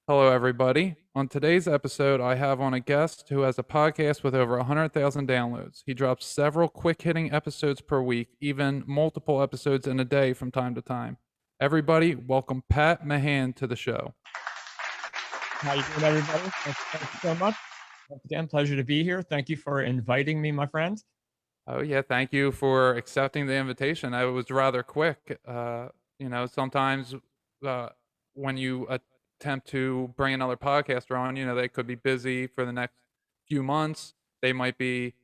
Hello, everybody. On today's episode, I have on a guest who has a podcast with over 100,000 downloads. He drops several quick hitting episodes per week, even multiple episodes in a day from time to time. Everybody, welcome Pat Mahan to the show. How you doing, everybody? Thank you so much. Once again, pleasure to be here. Thank you for inviting me, my friend. Oh, yeah, thank you for accepting the invitation. I was rather quick. Sometimes uh, when you attempt to bring another podcaster on, they could be busy for the next few months. They might be,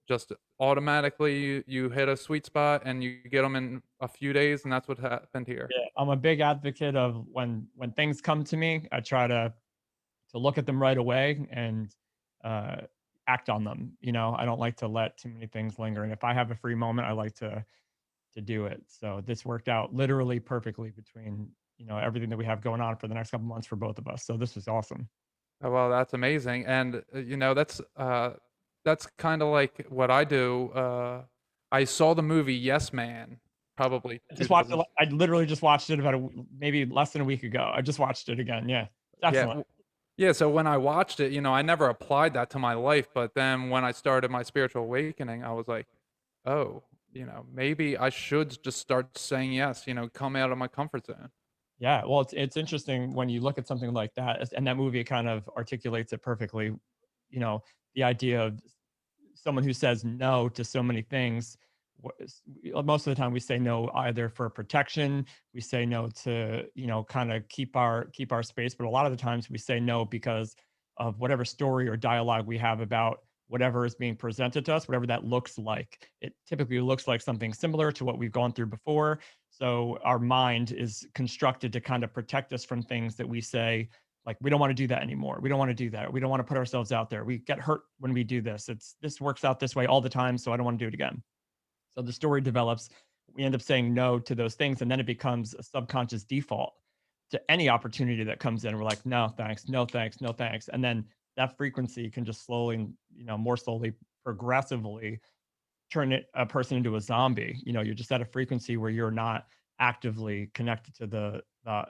just automatically you hit a sweet spot and you get them in a few days, and that's what happened here. Yeah, I'm a big advocate of when things come to me, I try to look at them right away and uh, act on them. I don't like to let too many things linger. And if I have a free moment, I like to do it. So this worked out literally perfectly between everything that we have going on for the next couple months for both of us. So this was awesome. Oh, well, that's amazing, and, that's kinda like what I do. I saw the movie Yes Man, probably I just watched it. 2000. I literally just watched it about maybe less than a week ago. I just watched it again. Yeah, it's Yeah, excellent. yeah, so when I watched it, I never applied that to my life, but then when I started my spiritual awakening, I was like, "Oh, maybe I should just start saying yes, come out of my comfort zone." Yeah, well, it's interesting when you look at something like that, and that movie kind of articulates it perfectly. The idea of someone who says no to so many things. Most of the time, we say no either for protection. We say no to kind of keep our space, but a lot of the times we say no because of whatever story or dialogue we have about whatever is being presented to us, whatever that looks like. It typically looks like something similar to what we've gone through before. So our mind is constructed to kind of protect us from things that we say, like, we don't want to do that anymore. We don't want to do that. We don't want to put ourselves out there. We get hurt when we do this. This works out this way all the time, so I don't want to do it again. So the story develops. We end up saying no to those things, and then it becomes a subconscious default to any opportunity that comes in. We're like, no, thanks, no, thanks, no, thanks. And then that frequency can just slowly, more slowly, progressively turn a person into a zombie. You're just at a frequency where you're not actively connected to the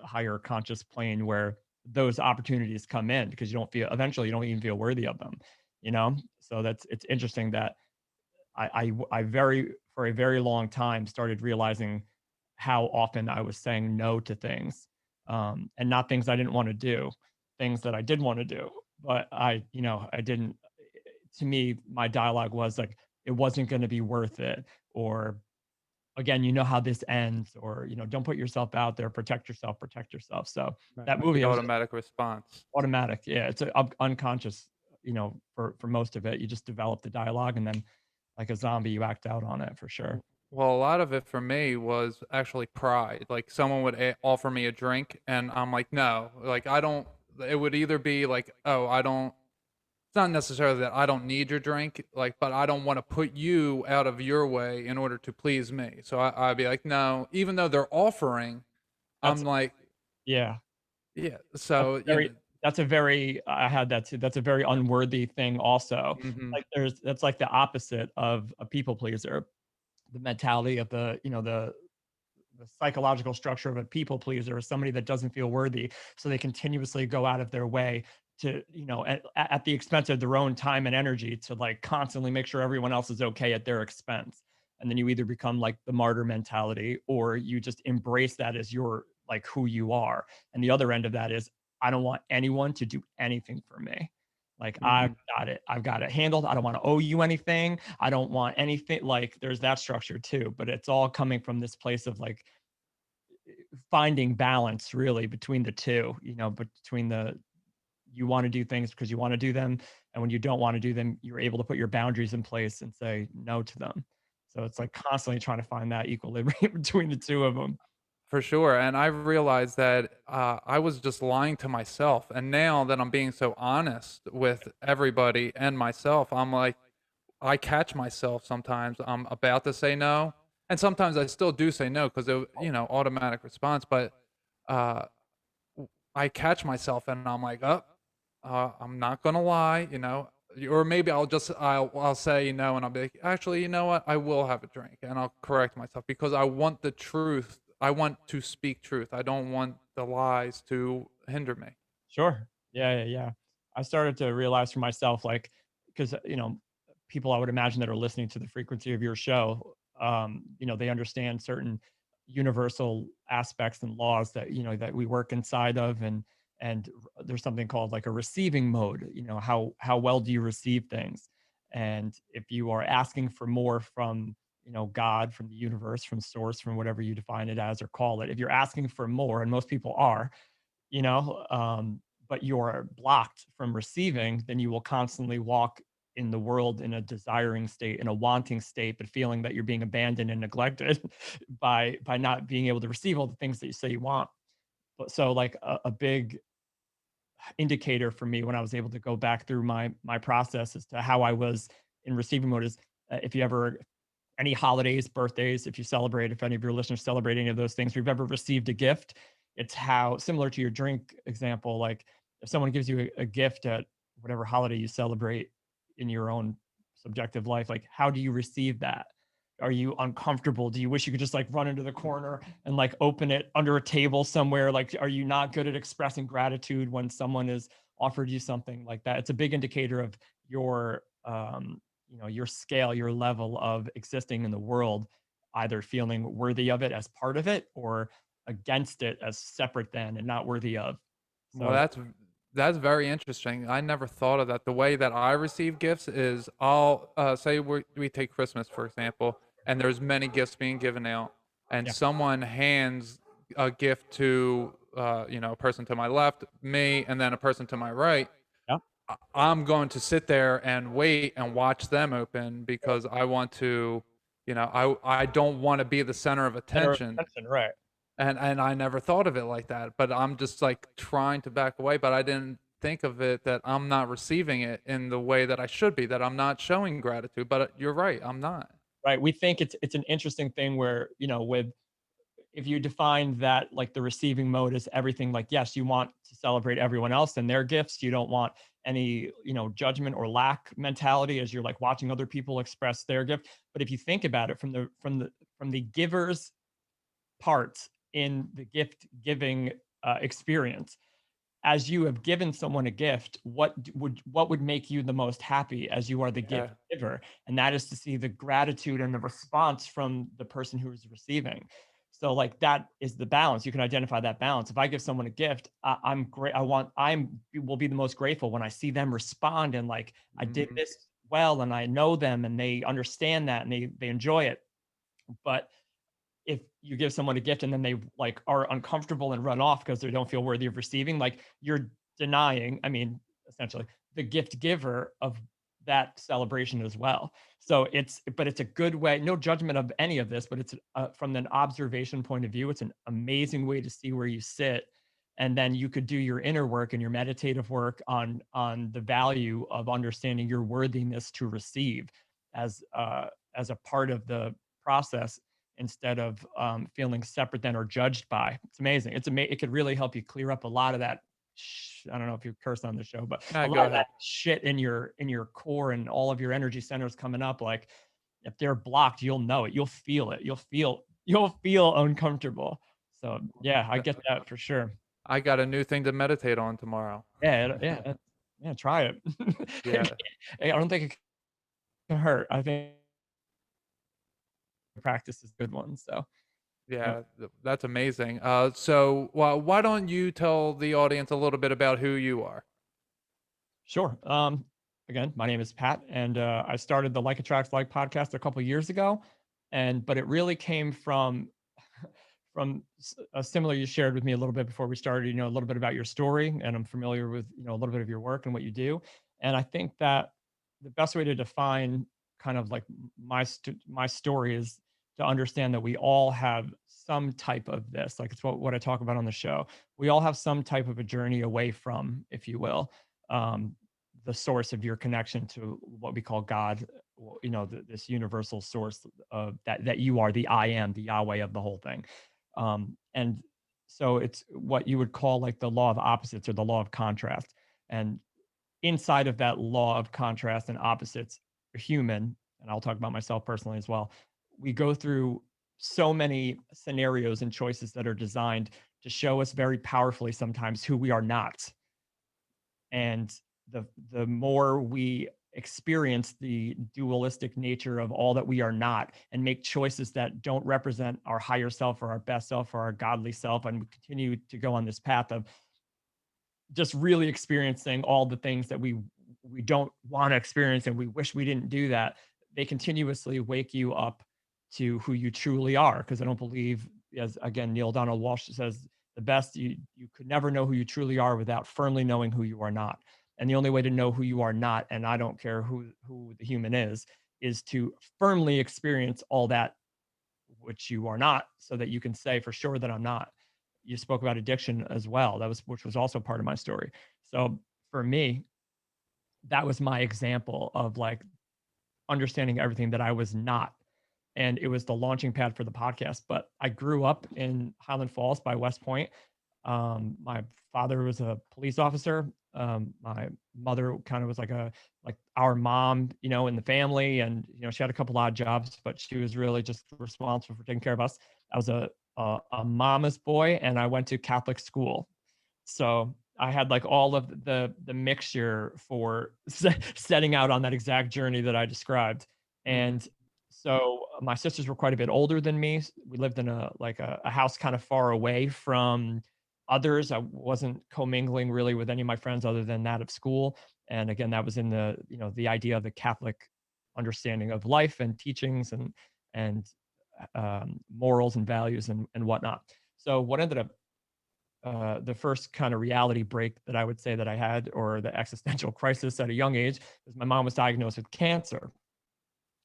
higher conscious plane where those opportunities come in, because eventually you don't even feel worthy of them. So it's interesting that I very for a very long time started realizing how often I was saying no to things, and not things I didn't want to do, things that I did want to do, but I didn't. To me, my dialogue was like, it wasn't going to be worth it, or again, how this ends, or don't put yourself out there, protect yourself. So Right, that like the movie, I was automatic response. automatic. Yeah, it's unconscious. For most of it, you just develop the dialogue, and then like a zombie, you act out on it for sure. Well, a lot of it for me was actually pride. Like someone would offer me a drink, and I'm like, no, like I don't. It would either be like, oh, I don't. It's not necessarily that I don't need your drink, like, but I don't want to put you out of your way in order to please me. So I'd be like, no, even though they're offering, That's I'm like, Yeah. yeah. That's So very that's a very I had that too. That's a very unworthy thing also. hmm Like, that's like the opposite of a people pleaser. The mentality of the psychological structure of a people pleaser is somebody that doesn't feel worthy, so they continuously go out of their way to, at the expense of their own time and energy, to like constantly make sure everyone else is okay at their expense. And then you either become like the martyr mentality, or you just embrace that as your, like, who you are. And the other end of that is, I don't want anyone to do anything for me. Like, hmm I've got it handled. I don't want to owe you anything. I don't want anything. Like, there's that structure too, but it's all coming from this place of like finding balance really between the two, but between the, you want to do things because you want to do them, and when you don't want to do them, you're able to put your boundaries in place and say no to them. So it's like constantly trying to find that equilibrium between the two of them. For sure. And I realized that I was just lying to myself. And now that I'm being so honest with everybody and myself, I'm like, I catch myself sometimes. I'm about to say no. And sometimes I still do say no because, automatic response. But uh, I catch myself and I'm like, oh, I'm not going to lie, or maybe I'll say no and I'll be like, actually, you know what? I will have a drink and I'll correct myself because I want the truth. I want to speak truth. I don't want the lies to hinder me. Sure. Yeah, yeah, yeah. I started to realize for myself, like, because people I would imagine that are listening to the frequency of your show, they understand certain universal aspects and laws that that we work inside of, and there's something called like a receiving mode. How well do you receive things, and if you are asking for more from God, from the universe, from source, from whatever you define it as or call it, if you're asking for more, and most people are, you know, but you're blocked from receiving, then you will constantly walk in the world in a desiring state, in a wanting state, but feeling that you're being abandoned and neglected by not being able to receive all the things that you say you want. But so like a big indicator for me when I was able to go back through my process as to how I was in receiving mode is if you ever any holidays, birthdays, if you celebrate, if any of your listeners celebrate any of those things, if you've ever received a gift, it's how similar to your drink example. Like if someone gives you a gift at whatever holiday you celebrate in your own subjective life, like how do you receive that? Are you uncomfortable? Do you wish you could just like run into the corner and like open it under a table somewhere? Like, are you not good at expressing gratitude when someone has offered you something like that? It's a big indicator of your your scale, your level of existing in the world, either feeling worthy of it as part of it or against it as separate than and not worthy of. Well, So that's very interesting. I never thought of that. The way that I receive gifts is I'll say we take Christmas for example, and there's many gifts being given out, and yeah, someone hands a gift to a person to my left, me, and then a person to my right. yeah, I'm going to sit there and wait and watch them open because I want to, I don't want to be the center of center of attention. attention, right? And I never thought of it like that, but I'm just, like, trying to back away, but I didn't think of it that I'm not receiving it in the way that I should be, that I'm not showing gratitude, but, you're right, I'm not. Right. We think it's an interesting thing where with if you define that like the receiving mode is everything, like yes, you want to celebrate everyone else and their gifts, you don't want any judgment or lack mentality as you're like watching other people express their gift. But if you think about it from the giver's part in the gift giving experience, as you have given someone a gift, what would make you the most happy as you are the gift Yeah. giver? And that is to see the gratitude and the response from the person who is receiving. So like that is the balance. You can identify that balance. If I give someone a gift, I'm great. I'm will be the most grateful when I see them respond and like I did Mhm. this well and I know them and they understand that and they enjoy it. But if you give someone a gift and then they like are uncomfortable and run off because they don't feel worthy of receiving, like you're denying, I mean, essentially the gift giver of that celebration as well. So but it's a good way, no judgment of any of this, but it's from an observation point of view, it's an amazing way to see where you sit. And then you could do your inner work and your meditative work on the value of understanding your worthiness to receive as a part of the process instead of feeling separate than or judged by. It's amazing. It could really help you clear up a lot of that. I don't know if you curse on the show, but Yeah, a lot go of that ahead. shit in your core and all of your energy centers coming up. Like if they're blocked, you'll know it. You'll feel it. You'll feel uncomfortable. So yeah, I Th get that for sure. I got a new thing to meditate on tomorrow. Yeah. Try it. Yeah, I don't think it can hurt. I think practice is a good one. So yeah. yeah, that's amazing. So, well, why don't you tell the audience a little bit about who you are? Sure. Again, my name is Pat, and I started the Like Attracts Like podcast a couple years ago, but it really came from a similar you shared with me a little bit before we started. A little bit about your story, and I'm familiar with a little bit of your work and what you do. And I think that the best way to define kind of like my story is to understand that we all have some type of this. Like it's what I talk about on the show. We all have some type of a journey away from, if you will, um, the source of your connection to what we call God, this universal source of that you are, the I am, the Yahweh of the whole thing. And so it's what you would call like the law of opposites or the law of contrast. And inside of that law of contrast and opposites, a human, and I'll talk about myself personally as well, we go through so many scenarios and choices that are designed to show us very powerfully sometimes who we are not. And the more we experience the dualistic nature of all that we are not and make choices that don't represent our higher self or our best self or our godly self, and we continue to go on this path of just really experiencing all the things that we don't want to experience and we wish we didn't do that, they continuously wake you up to who you truly are. Because I don't believe, as again Neil Donald Walsh says, the best, you could never know who you truly are without firmly knowing who you are not. And the only way to know who you are not, and I don't care who the human is to firmly experience all that which you are not, so that you can say for sure that I'm not. You spoke about addiction as well. That was, which was also part of my story. So for me, that was my example of like understanding everything that I was not. And it was the launching pad for the podcast. But I grew up in Highland Falls by West Point. My father was a police officer. My mother kind of was like our mom, in the family, and she had a couple odd jobs, but she was really just responsible for taking care of us. I was a mama's boy, and I went to Catholic school, so I had like all of the mixture for setting out on that exact journey that I described. Mhm. And so my sisters were quite a bit older than me. We lived in a house kind of far away from others. I wasn't commingling really with any of my friends other than that of school. And again, that was in the idea of the Catholic understanding of life and teachings and morals and values and whatnot. So what ended up the first kind of reality break that I would say that I had, or the existential crisis at a young age, is my mom was diagnosed with cancer.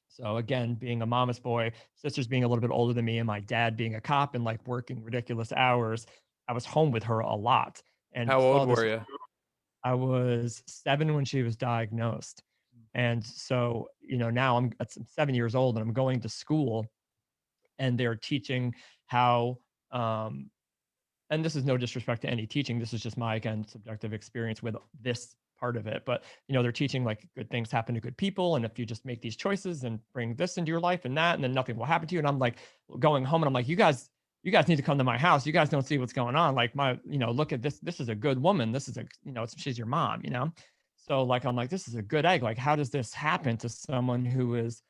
So again, being a mama's boy, sisters being a little bit older than me, and my dad being a cop and like working ridiculous hours, I was home with her a lot and How old saw were this. you? I was 7 when she was diagnosed. And so, now I'm 7 years old and I'm going to school, and they're teaching how and this is no disrespect to any teaching. This is just my, again, subjective experience with this part of it. But, they're teaching like good things happen to good people. And if you just make these choices and bring this into your life and that, and then nothing will happen to you. And I'm like going home and I'm like, you guys need to come to my house. You guys don't see what's going on. Like look at this. This is a good woman. This is she's your mom. So like, I'm like, this is a good egg. Like, how does this happen to someone who is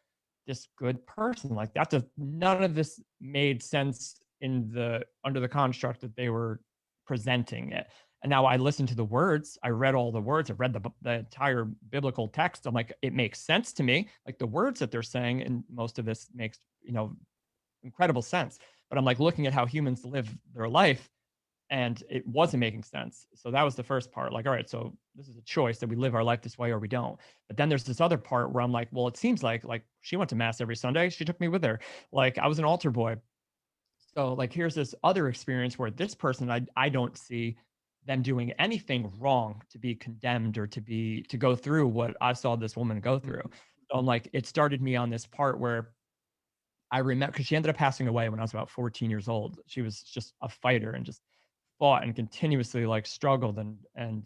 this good person? Like none of this made sense in the under the construct that they were presenting it. And now I listened to the words, I read all the words, I read the entire biblical text. I'm like, it makes sense to me. Like the words that they're saying, and most of this makes, incredible sense. But I'm like looking at how humans live their life, and it wasn't making sense. So that was the first part. Like, all right, so this is a choice that we live our life this way or we don't. But then there's this other part where I'm like, well, it seems like she went to mass every Sunday. She took me with her. Like I was an altar boy. So like here's this other experience where this person, I don't see them doing anything wrong to be condemned or to go through what I saw this woman go through. Mhm. So I'm like, it started me on this part where I remember, because she ended up passing away when I was about 14 years old. She was just a fighter and just fought and continuously like struggled, and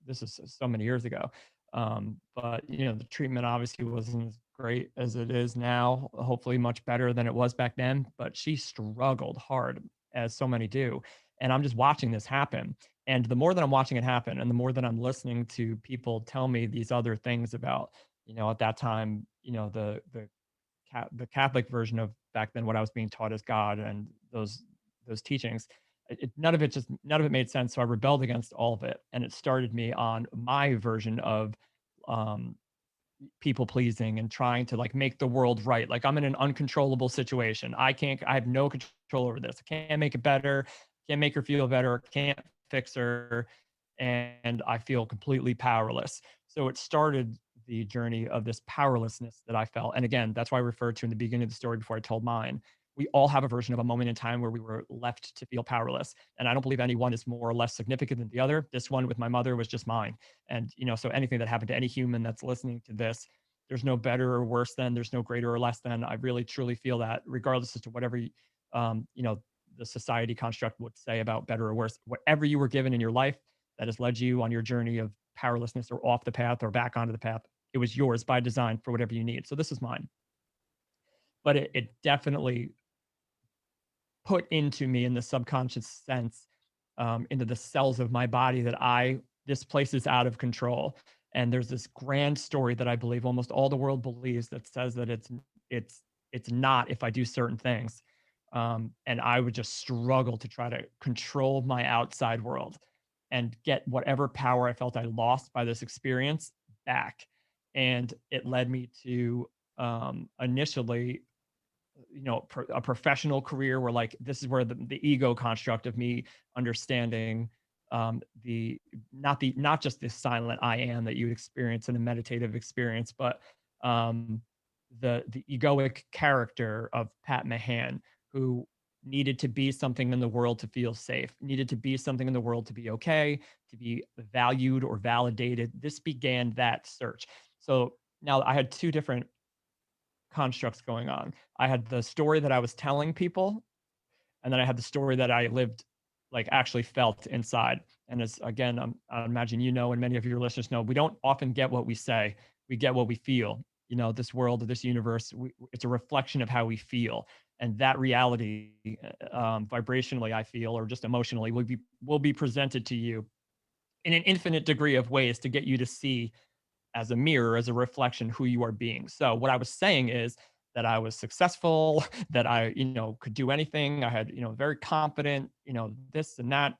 this is so many years ago. But the treatment obviously wasn't as great as it is now. Hopefully much better than it was back then, but she struggled hard, as so many do. And I'm just watching this happen, and the more that I'm watching it happen and the more that I'm listening to people tell me these other things about, at that time, the Catholic version of back then what I was being taught as God and those teachings. None of it made sense. So I rebelled against all of it, and it started me on my version of um, people pleasing and trying to like make the world right. Like I'm in an uncontrollable situation. I have no control over this. I can't make it better. Can't make her feel better. Can't fix her, and I feel completely powerless. So it started the journey of this powerlessness that I felt. And again, that's why I referred to in the beginning of the story before I told mine. We all have a version of a moment in time where we were left to feel powerless. And I don't believe any one is more or less significant than the other. This one with my mother was just mine. And, so anything that happened to any human that's listening to this, there's no better or worse than, there's no greater or less than. I really truly feel that regardless as to whatever, um, you know, the society construct would say about better or worse, whatever you were given in your life that has led you on your journey of powerlessness or off the path or back onto the path, it was yours by design for whatever you need. So this is mine. But it definitely put into me in the subconscious sense, into the cells of my body that this place is out of control. And there's this grand story that I believe almost all the world believes that says that it's it's not if I do certain things. And I would just struggle to try to control my outside world and get whatever power I felt I lost by this experience back. And it led me to initially, a professional career where like this is where the ego construct of me understanding the not just this silent I am that you would experience in a meditative experience, but um, the egoic character of Pat Mahan, who needed to be something in the world to feel safe, needed to be something in the world to be okay, to be valued or validated. This began that search. So now I had two different constructs going on. I had the story that I was telling people, and then I had the story that I lived, like actually felt inside. And as again, I imagine you know, and many of your listeners know, we don't often get what we say; we get what we feel. This world, this universe, it's a reflection of how we feel, and that reality, vibrationally, I feel, or just emotionally, will be presented to you in an infinite degree of ways to get you to see as a mirror, as a reflection who you are being. So what I was saying is that I was successful, that I, could do anything. I had, very confident, this and that.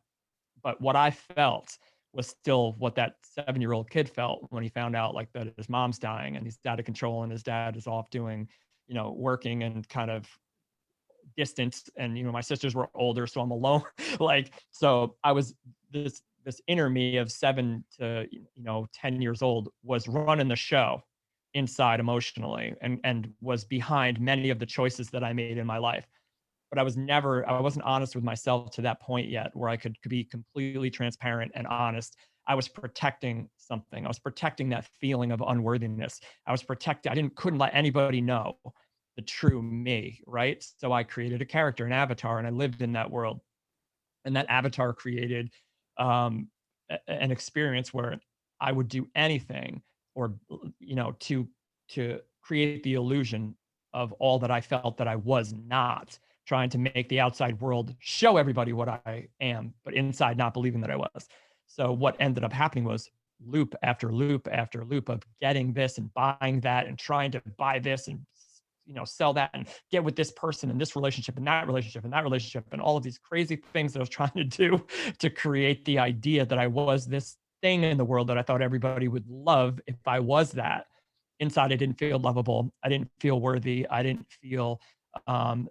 But what I felt was still what that 7-year-old kid felt when he found out like that his mom's dying and he's out of control and his dad is off doing, working and kind of distant. And, my sisters were older, so I'm alone. Like, so I was this inner me of 7 to 10 years old was running the show inside emotionally and was behind many of the choices that I made in my life. But I wasn't honest with myself to that point yet where I could be completely transparent and honest. I was protecting something. I was protecting that feeling of unworthiness. Couldn't let anybody know the true me, right? So I created a character, an avatar, and I lived in that world. And that avatar created um, an experience where I would do anything, or to create the illusion of all that I felt that I was not, trying to make the outside world show everybody what I am, but inside not believing that I was. So what ended up happening was loop after loop after loop of getting this and buying that and trying to buy this and sell that and get with this person and this relationship and that relationship and that relationship and all of these crazy things that I was trying to do to create the idea that I was this thing in the world that I thought everybody would love if I was that. Inside, I didn't feel lovable. I didn't feel worthy. I didn't feel um,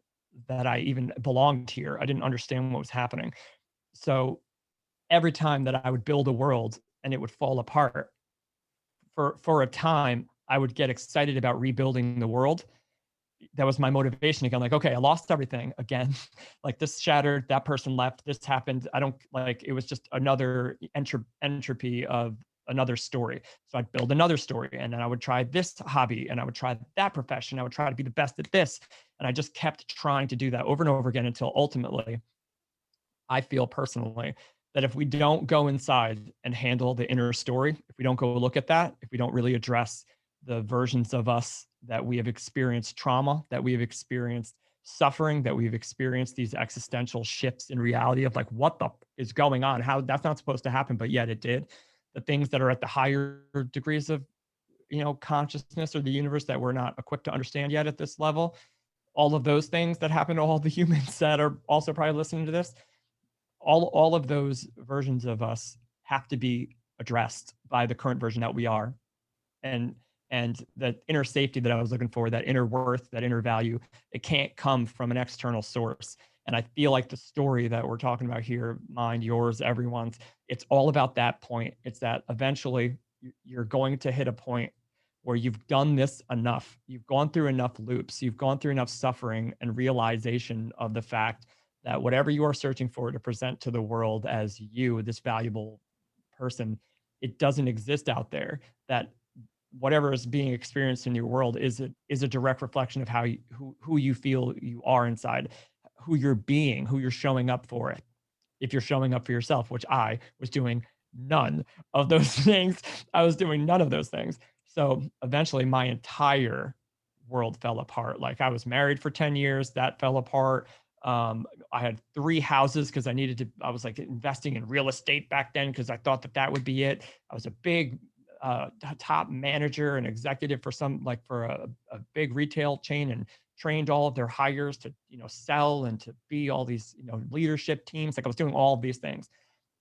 that I even belonged here. I didn't understand what was happening. So every time that I would build a world and it would fall apart, for a time, I would get excited about rebuilding the world. That was my motivation again. Like, okay, I lost everything again. Like this shattered, that person left, this happened. I don't like it was just another entropy of another story. So I'd build another story and then I would try this hobby and I would try that profession. I would try to be the best at this. And I just kept trying to do that over and over again until ultimately I feel personally that if we don't go inside and handle the inner story, if we don't go look at that, if we don't really address the versions of us that we have experienced trauma, that we have experienced suffering, that we've experienced these existential shifts in reality of like, what the is going on? How that's not supposed to happen, but yet it did. The things that are at the higher degrees of, consciousness or the universe that we're not equipped to understand yet at this level, all of those things that happen to all the humans that are also probably listening to this, all of those versions of us have to be addressed by the current version that we are. And that inner safety that I was looking for, that inner worth, that inner value, it can't come from an external source. And I feel like the story that we're talking about here, mine, yours, everyone's, it's all about that point. It's that eventually you're going to hit a point where you've done this enough. You've gone through enough loops. You've gone through enough suffering and realization of the fact that whatever you are searching for to present to the world as you, this valuable person, it doesn't exist out there. That whatever is being experienced in your world is a direct reflection of how who you feel you are inside, who you're being, who you're showing up for. It if you're showing up for yourself, which I was doing none of those things. I was doing none of those things. So eventually my entire world fell apart. Like I was married for 10 years, that fell apart. I had 3 houses because I was like investing in real estate back then because I thought that that would be it. I was a big top manager and executive for a big retail chain, and trained all of their hires to, sell and to be all these, leadership teams. Like I was doing all of these things,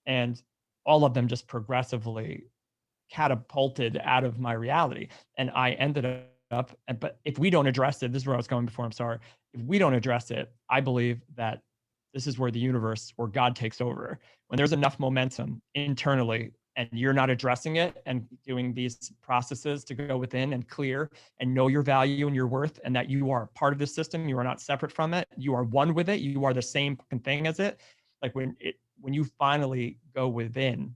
and all of them just progressively catapulted out of my reality. And I ended up, but if we don't address it, this is where I was going before, I'm sorry. If we don't address it, I believe that this is where the universe or God takes over. When there's enough momentum internally and you're not addressing it and doing these processes to go within and clear and know your value and your worth, and that you are part of this system, you are not separate from it, you are one with it, you are the same thing as it. Like when you finally go within,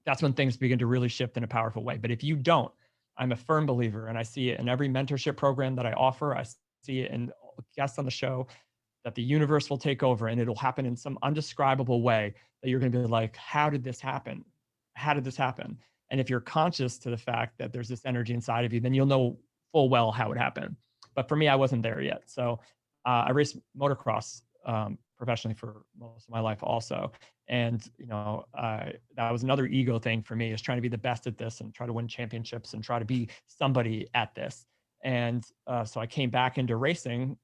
that's when things begin to really shift in a powerful way. But if you don't, I'm a firm believer, and I see it in every mentorship program that I offer. I see it in guests on the show, that the universe will take over, and it'll happen in some undescribable way that you're going to be like, how did this happen? How did this happen? And if you're conscious to the fact that there's this energy inside of you, then you'll know full well how it happened. But for me, I wasn't there yet. So I raced motocross professionally for most of my life also. And, that was another ego thing for me, is trying to be the best at this and try to win championships and try to be somebody at this. And so I came back into racing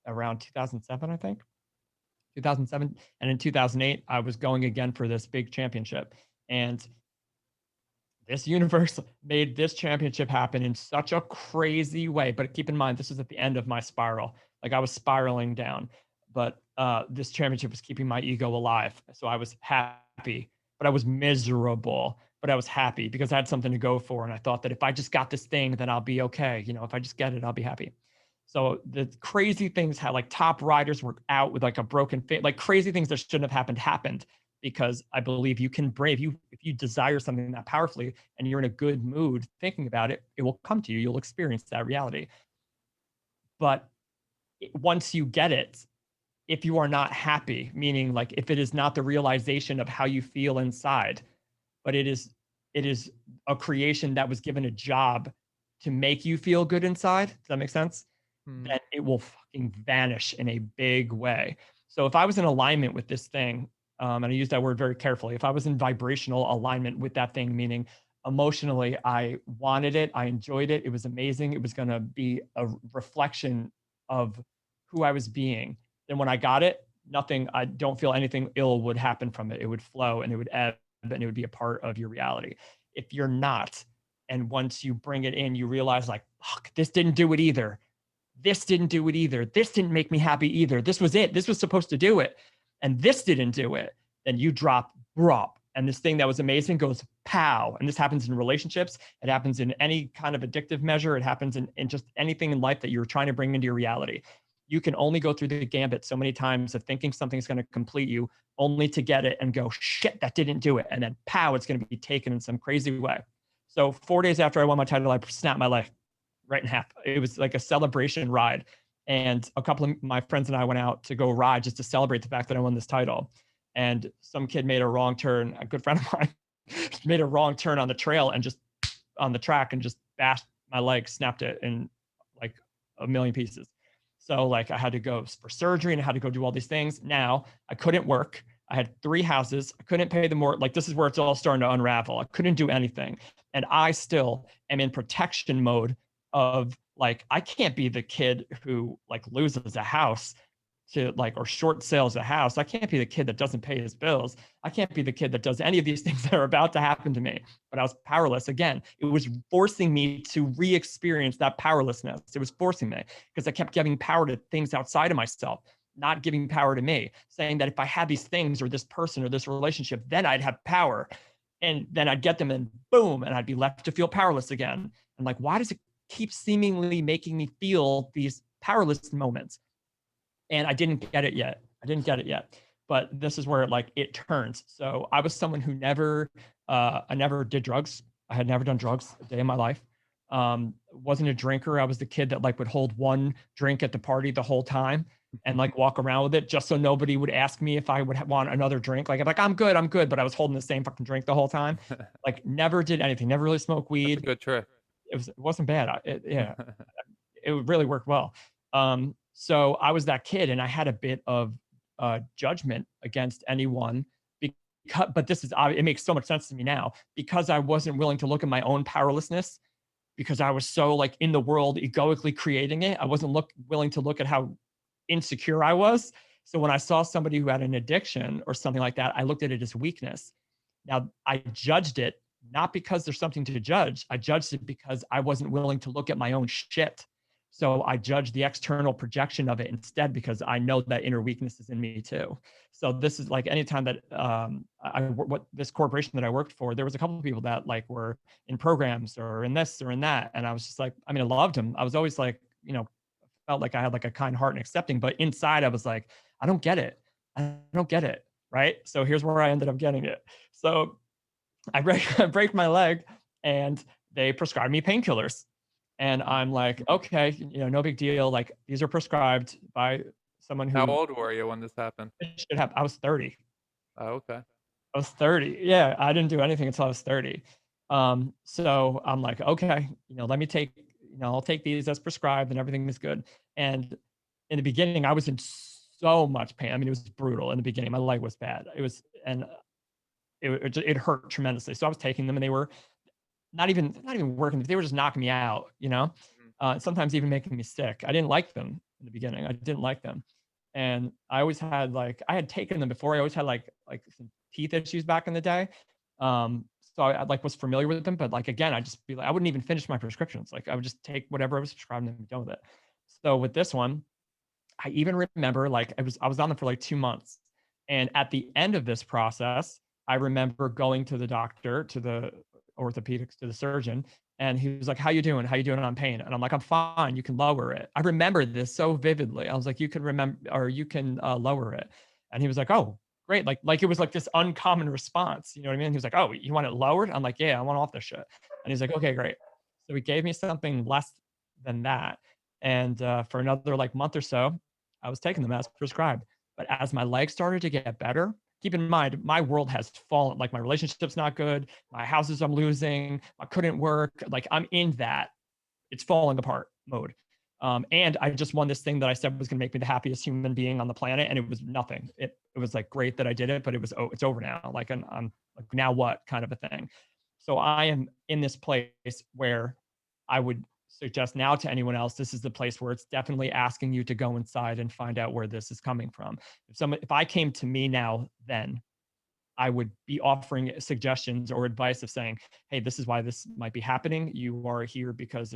around 2007, I think, 2007. And in 2008, I was going again for this big championship. And this universe made this championship happen in such a crazy way. But keep in mind, this is at the end of my spiral. Like I was spiraling down, but this championship was keeping my ego alive. So I was happy, but I was miserable, but I was happy because I had something to go for. And I thought that if I just got this thing, then I'll be okay. If I just get it, I'll be happy. So the crazy things, how like top riders were out with like a broken fit, like crazy things that shouldn't have happened, because I believe you can brave you. If you desire something that powerfully and you're in a good mood thinking about it, it will come to you. You'll experience that reality. But once you get it, if you are not happy, meaning like if it is not the realization of how you feel inside, but it is a creation that was given a job to make you feel good inside. Does that make sense? Then it will fucking vanish in a big way. So if I was in alignment with this thing, and I use that word very carefully, if I was in vibrational alignment with that thing, meaning emotionally, I wanted it, I enjoyed it, it was amazing, it was going to be a reflection of who I was being, then when I got it, I don't feel anything ill would happen from it. It would flow and it would ebb and it would be a part of your reality. If you're not, and once you bring it in, you realize like, fuck, this didn't do it either. This didn't do it either. This didn't make me happy either. This was it. This was supposed to do it. And this didn't do it. Then you drop. And this thing that was amazing goes pow. And this happens in relationships. It happens in any kind of addictive measure. It happens in just anything in life that you're trying to bring into your reality. You can only go through the gambit so many times of thinking something's going to complete you, only to get it and go, shit, that didn't do it. And then pow, it's going to be taken in some crazy way. So 4 days after I won my title, I snapped my leg right in half. It was like a celebration ride. And a couple of my friends and I went out to go ride just to celebrate the fact that I won this title. And some kid made a wrong turn. A good friend of mine made a wrong turn on the trail and just on the track and just bashed my leg, snapped it in like a million pieces. So like I had to go for surgery and I had to go do all these things. Now I couldn't work. I had 3 houses. I couldn't pay the mortgage. Like this is where it's all starting to unravel. I couldn't do anything. And I still am in protection mode of like, I can't be the kid who like loses a house to like, or short sales a house. I can't be the kid that doesn't pay his bills. I can't be the kid that does any of these things that are about to happen to me. But I was powerless. Again, it was forcing me to re-experience that powerlessness. It was forcing me because I kept giving power to things outside of myself, not giving power to me, saying that if I had these things or this person or this relationship, then I'd have power. And then I'd get them and boom, and I'd be left to feel powerless again. And like, why does it keep seemingly making me feel these powerless moments? And I didn't get it yet. But this is where like it turns. So I was someone who I never did drugs. I had never done drugs a day in my life. Wasn't a drinker. I was the kid that like would hold one drink at the party the whole time and like walk around with it just so nobody would ask me if I would want another drink. Like I'm like, I'm good. But I was holding the same fucking drink the whole time. Like never did anything, never really smoked weed. That's a good trick. It wasn't bad. It really worked well. So I was that kid, and I had a bit of judgment against anyone. Because, but this is it makes so much sense to me now because I wasn't willing to look at my own powerlessness because I was so like in the world egoically creating it. I wasn't willing to look at how insecure I was. So when I saw somebody who had an addiction or something like that, I looked at it as weakness. Now I judged it not because there's something to judge. I judged it because I wasn't willing to look at my own shit. So I judged the external projection of it instead because I know that inner weakness is in me too. So this is like anytime that what this corporation that I worked for, there was a couple of people that like were in programs or in this or in that, and I was just like, I mean, I loved them. I was always like, felt like I had like a kind heart and accepting, but inside I was like, I don't get it. I don't get it. Right. So here's where I ended up getting it. So I break my leg and they prescribed me painkillers. And I'm like, okay, no big deal. Like these are prescribed by someone How who old were you when this happened? should have. I was 30. Oh, okay. I was 30. Yeah, I didn't do anything until I was 30. So I'm like, okay, let me take, I'll take these as prescribed and everything is good. And in the beginning, I was in so much pain. I mean, it was brutal in the beginning. My leg was bad. It was, and it hurt tremendously. So I was taking them and they were not even working. They were just knocking me out, Mhm. sometimes even making me sick. I didn't like them in the beginning. I didn't like them. And I always had like, I had taken them before. I always had like some teeth issues back in the day. So I like was familiar with them, but like, again, I just be like, I wouldn't even finish my prescriptions. Like I would just take whatever I was prescribed and be done with it. So with this one, I even remember like I was on them for like 2 months. And at the end of this process, I remember going to the doctor, to the orthopedics, to the surgeon, and he was like, "How you doing? How you doing on pain?" And I'm like, "I'm fine. You can lower it." I remember this so vividly. I was like, "You can remember, or you can lower it." And he was like, "Oh, great!" Like it was like this uncommon response. You know what I mean? He was like, "Oh, you want it lowered?" I'm like, "Yeah, I want off this shit." And he's like, "Okay, great." So he gave me something less than that, and for another like month or so, I was taking them as prescribed. But as my legs started to get better, keep in mind, my world has fallen. Like my relationship's not good. My houses I'm losing. I couldn't work. Like I'm in that it's falling apart mode. And I just won this thing that I said was going to make me the happiest human being on the planet, and it was nothing. It was like great that I did it, but it's over now. Like I'm like now what kind of a thing. So I am in this place where I would suggest now to anyone else, this is the place where it's definitely asking you to go inside and find out where this is coming from. If I came to me now, then I would be offering suggestions or advice of saying, "Hey, this is why this might be happening. You are here because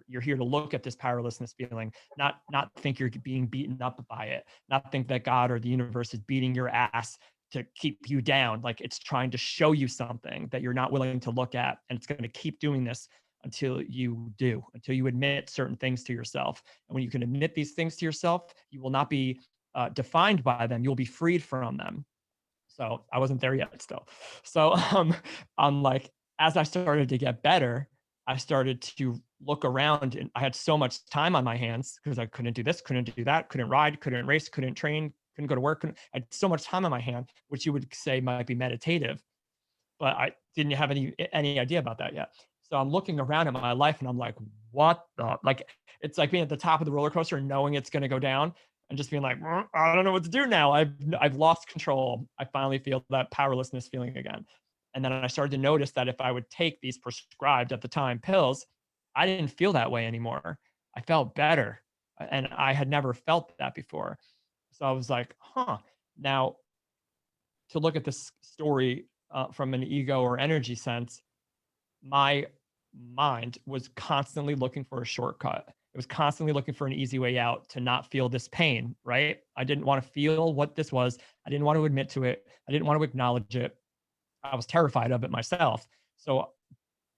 you're here to look at this powerlessness feeling, not think you're being beaten up by it, not think that God or the universe is beating your ass to keep you down. Like it's trying to show you something that you're not willing to look at, and it's going to keep doing this until until you admit certain things to yourself. And when you can admit these things to yourself, you will not be defined by them. You'll be freed from them." So I wasn't there yet still. So I'm like, as I started to get better, I started to look around and I had so much time on my hands because I couldn't do this, couldn't do that, couldn't ride, couldn't race, couldn't train, couldn't go to work. I had so much time on my hand, which you would say might be meditative, but I didn't have any idea about that yet. So I'm looking around at my life and I'm like, what the like it's like being at the top of the roller coaster and knowing it's going to go down and just being like, I don't know what to do now. I've lost control. I finally feel that powerlessness feeling again. And then I started to notice that if I would take these prescribed at the time pills, I didn't feel that way anymore. I felt better. And I had never felt that before. So I was like, huh. Now, to look at this story from an ego or energy sense, my mind was constantly looking for a shortcut. It was constantly looking for an easy way out to not feel this pain, right? I didn't want to feel what this was. I didn't want to admit to it. I didn't want to acknowledge it. I was terrified of it myself. So,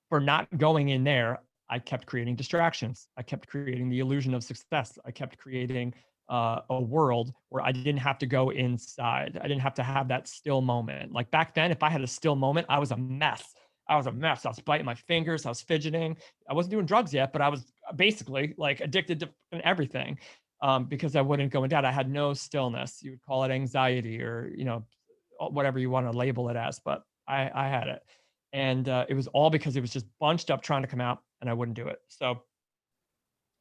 for not going in there, I kept creating distractions. I kept creating the illusion of success. I kept creating a world where I didn't have to go inside. I didn't have to have that still moment. Like back then, if I had a still moment, I was a mess. I was a mess. I was biting my fingers. I was fidgeting. I wasn't doing drugs yet, but I was basically like addicted to everything because I wouldn't go in doubt. I had no stillness. You would call it anxiety or, whatever you want to label it as, but I had it. And it was all because it was just bunched up trying to come out and I wouldn't do it. So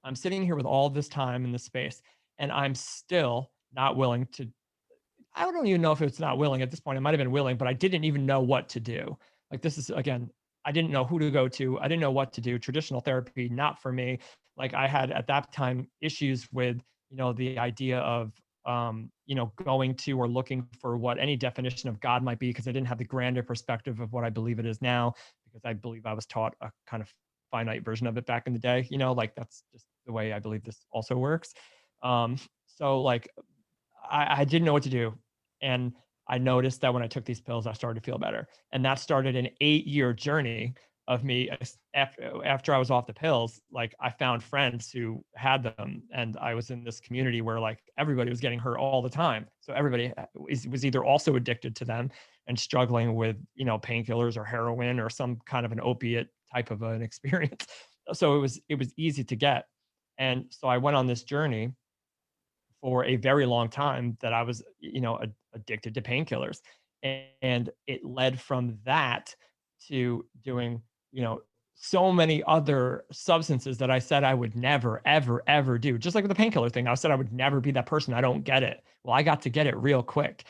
I'm sitting here with all this time in this space And I'm still not willing to, I don't even know if it's not willing at this point. It might have been willing, but I didn't even know what to do. Like this is again, I didn't know who to go to. I didn't know what to do. Traditional therapy, not for me. Like I had at that time issues with, the idea of going to or looking for what any definition of God might be, because I didn't have the grander perspective of what I believe it is now, because I believe I was taught a kind of finite version of it back in the day, like that's just the way I believe this also works. So like I didn't know what to do. And I noticed that when I took these pills, I started to feel better. And that started an 8-year journey of me after I was off the pills. Like I found friends who had them, and I was in this community where like everybody was getting hurt all the time. So everybody was either also addicted to them and struggling with, painkillers or heroin or some kind of an opiate type of an experience. So it was easy to get. And so I went on this journey for a very long time that I was, addicted to painkillers. And it led from that to doing, so many other substances that I said I would never, ever, ever do. Just like with the painkiller thing, I said I would never be that person. I don't get it. Well, I got to get it real quick.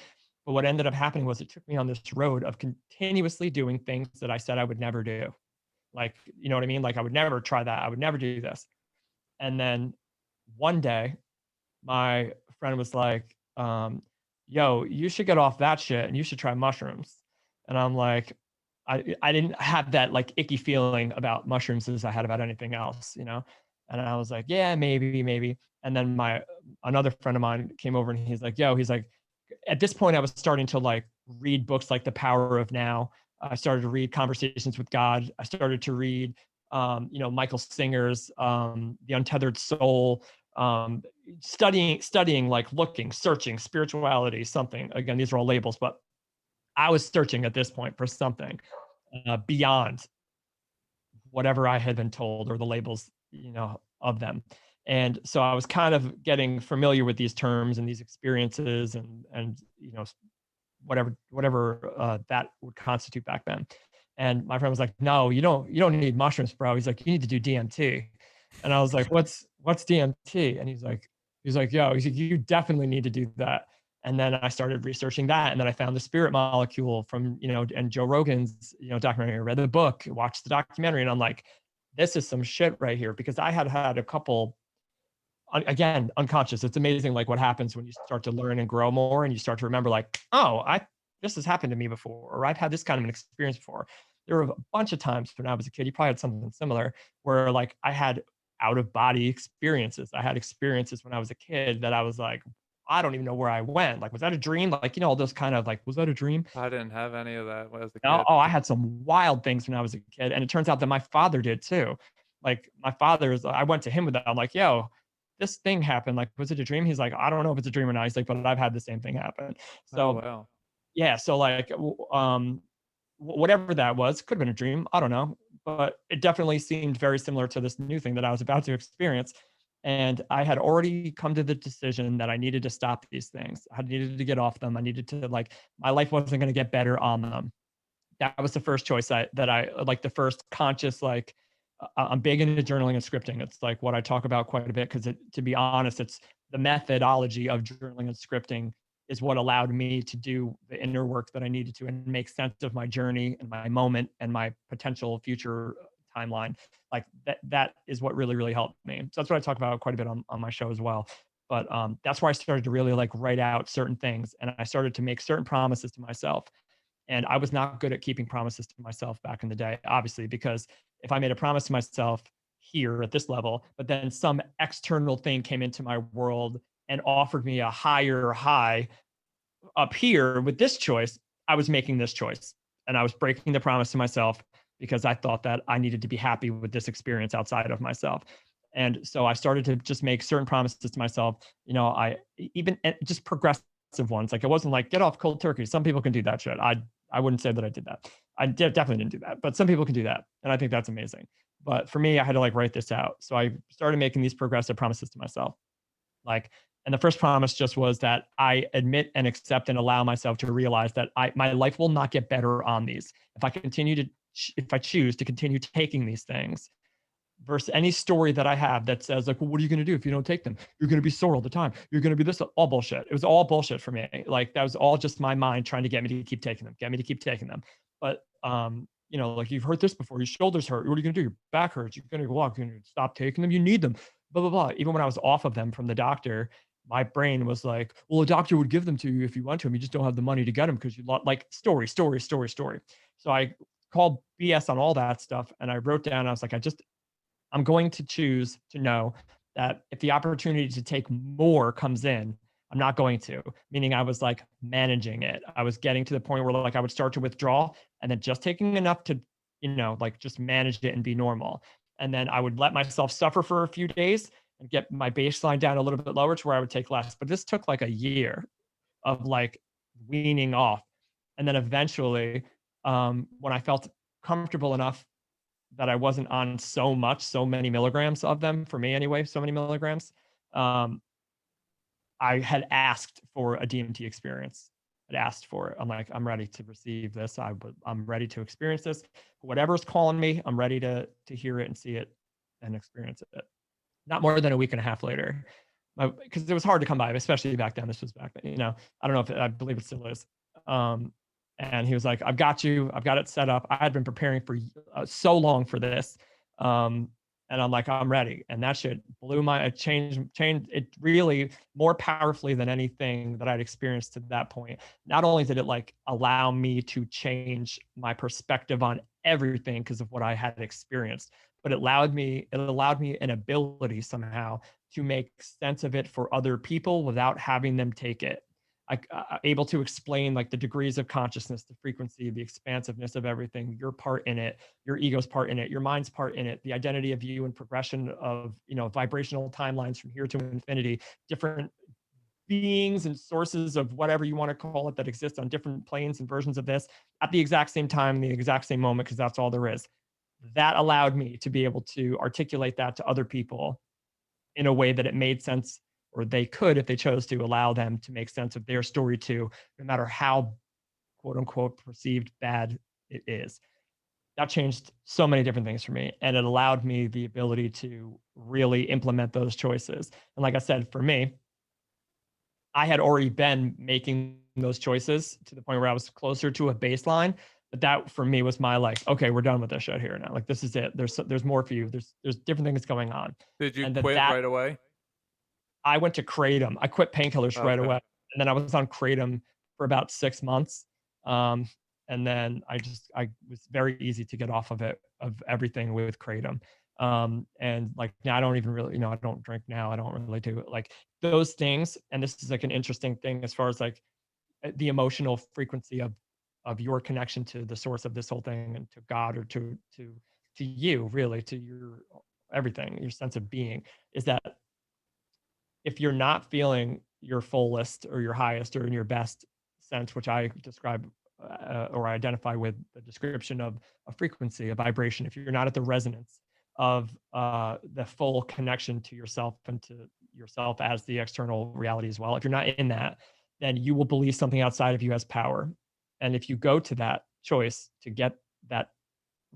But what ended up happening was it took me on this road of continuously doing things that I said I would never do. Like, you know what I mean? Like I would never try that. I would never do this. And then one day my friend was like, yo, you should get off that shit and you should try mushrooms. And I'm like, I didn't have that like icky feeling about mushrooms as I had about anything else. And I was like, yeah, maybe, maybe. And then another friend of mine came over and he's like, he's like, at this point I was starting to like read books like The Power of Now. I started to read Conversations with God. I started to read, Michael Singer's The Untethered Soul, studying, like looking, searching, spirituality, something. Again, these are all labels, but I was searching at this point for something beyond whatever I had been told or the labels, of them. And so I was kind of getting familiar with these terms and these experiences and whatever that would constitute back then. And my friend was like, "No, you don't need mushrooms, bro." He's like, "You need to do DMT." And I was like, "What's DMT?" And he's like, "Yo," he's like, "You definitely need to do that." And then I started researching that, and then I found the spirit molecule from and Joe Rogan's documentary. I read the book, watched the documentary, and I'm like, "This is some shit right here," because I had a couple. Again, unconscious. It's amazing, like what happens when you start to learn and grow more, and you start to remember, like, oh, this has happened to me before, or I've had this kind of an experience before. There were a bunch of times when I was a kid, you probably had something similar, where like I had out of body experiences. I had experiences when I was a kid that I was like, I don't even know where I went. Like, was that a dream? Like, all those kind of like, was that a dream? I didn't have any of that when I was a Oh, kid. I had some wild things when I was a kid. And it turns out that my father did too. Like my I went to him with that. I'm like, yo, this thing happened. Like, was it a dream? He's like, I don't know if it's a dream or not. He's like, but I've had the same thing happen. Oh So wow. yeah. So like, whatever that was, could have been a dream. I don't know. But it definitely seemed very similar to this new thing that I was about to experience. And I had already come to the decision that I needed to stop these things. I needed to get off them. I needed to like, my life wasn't going to get better on them. That was the first choice that I like, the first conscious, like, I'm big into journaling and scripting. It's like what I talk about quite a bit because, to be honest, it's the methodology of journaling and scripting is what allowed me to do the inner work that I needed to and make sense of my journey and my moment and my potential future timeline. Like that is what really, really helped me. So that's what I talk about quite a bit on my show as well. But that's where I started to really like write out certain things, and I started to make certain promises to myself. And I was not good at keeping promises to myself back in the day, obviously, because if I made a promise to myself here at this level, but then some external thing came into my world and offered me a higher high up here with this choice, I was making this choice and I was breaking the promise to myself because I thought that I needed to be happy with this experience outside of myself. And so I started to just make certain promises to myself. I even just progressive ones. Like it wasn't like get off cold turkey. Some people can do that shit. I wouldn't say that I did that. I definitely didn't do that, but some people can do that. And I think that's amazing. But for me, I had to like write this out. So I started making these progressive promises to myself. Like, and the first promise just was that I admit and accept and allow myself to realize that my life will not get better on these. If I choose to continue taking these things, versus any story that I have that says like, well, what are you going to do if you don't take them? You're going to be sore all the time. You're going to be this, all bullshit. It was all bullshit for me. Like that was all just my mind trying to get me to keep taking them, get me to keep taking them. But, you know, like you've heard this before, your shoulders hurt. What are you going to do? Your back hurts. You're going to walk. You're going to stop taking them. You need them, blah, blah, blah. Even when I was off of them from the doctor, my brain was like, well, a doctor would give them to you if you want to them. You just don't have the money to get them because you like story, story, story, story. So I called BS on all that stuff. And I wrote down, I was like, I'm going to choose to know that if the opportunity to take more comes in, I'm not going to, meaning I was like managing it. I was getting to the point where like I would start to withdraw and then just taking enough to, you know, like just manage it and be normal. And then I would let myself suffer for a few days and get my baseline down a little bit lower to where I would take less. But this took like a year of like weaning off. And then eventually, when I felt comfortable enough that I wasn't on so many milligrams of them, for me anyway, so many milligrams. I had asked for a DMT experience. I'd asked for it. I'm like, I'm ready to receive this. I'm ready to experience this. Whatever's calling me, I'm ready to hear it and see it and experience it. Not more than a week and a half later, because it was hard to come by, especially back then. This was back then, you know. I don't know if I believe it still is. And he was like, I've got you. I've got it set up. I had been preparing for so long for this. And I'm like, I'm ready. And that shit blew it changed it really more powerfully than anything that I'd experienced to that point. Not only did it like allow me to change my perspective on everything because of what I had experienced, but it allowed me an ability somehow to make sense of it for other people without having them take it. Able to explain like the degrees of consciousness, the frequency, the expansiveness of everything, your part in it, your ego's part in it, your mind's part in it, the identity of you and progression of, you know, vibrational timelines from here to infinity, different beings and sources of whatever you want to call it that exist on different planes and versions of this at the exact same time, in the exact same moment, because that's all there is. That allowed me to be able to articulate that to other people in a way that it made sense, or they could, if they chose to, allow them to make sense of their story too, no matter how quote unquote perceived bad it is. That changed so many different things for me. And it allowed me the ability to really implement those choices. And like I said, for me, I had already been making those choices to the point where I was closer to a baseline. But that for me was my like, okay, we're done with this shit here now. Like this is it. There's more for you. There's different things going on. Did you And quit right away? I went to kratom. I quit painkillers right Okay. away, and then I was on kratom for about 6 months. And then I was very easy to get off of it, of everything with kratom. And like now I don't even really, you know, I don't drink now. I don't really do it. Like those things. And this is like an interesting thing as far as like the emotional frequency of your connection to the source of this whole thing and to God, or to you, really, to your everything, your sense of being, is that if you're not feeling your fullest or your highest or in your best sense, which I describe or identify with the description of a frequency, a vibration, if you're not at the resonance of the full connection to yourself and to yourself as the external reality as well, if you're not in that, then you will believe something outside of you has power. And if you go to that choice to get that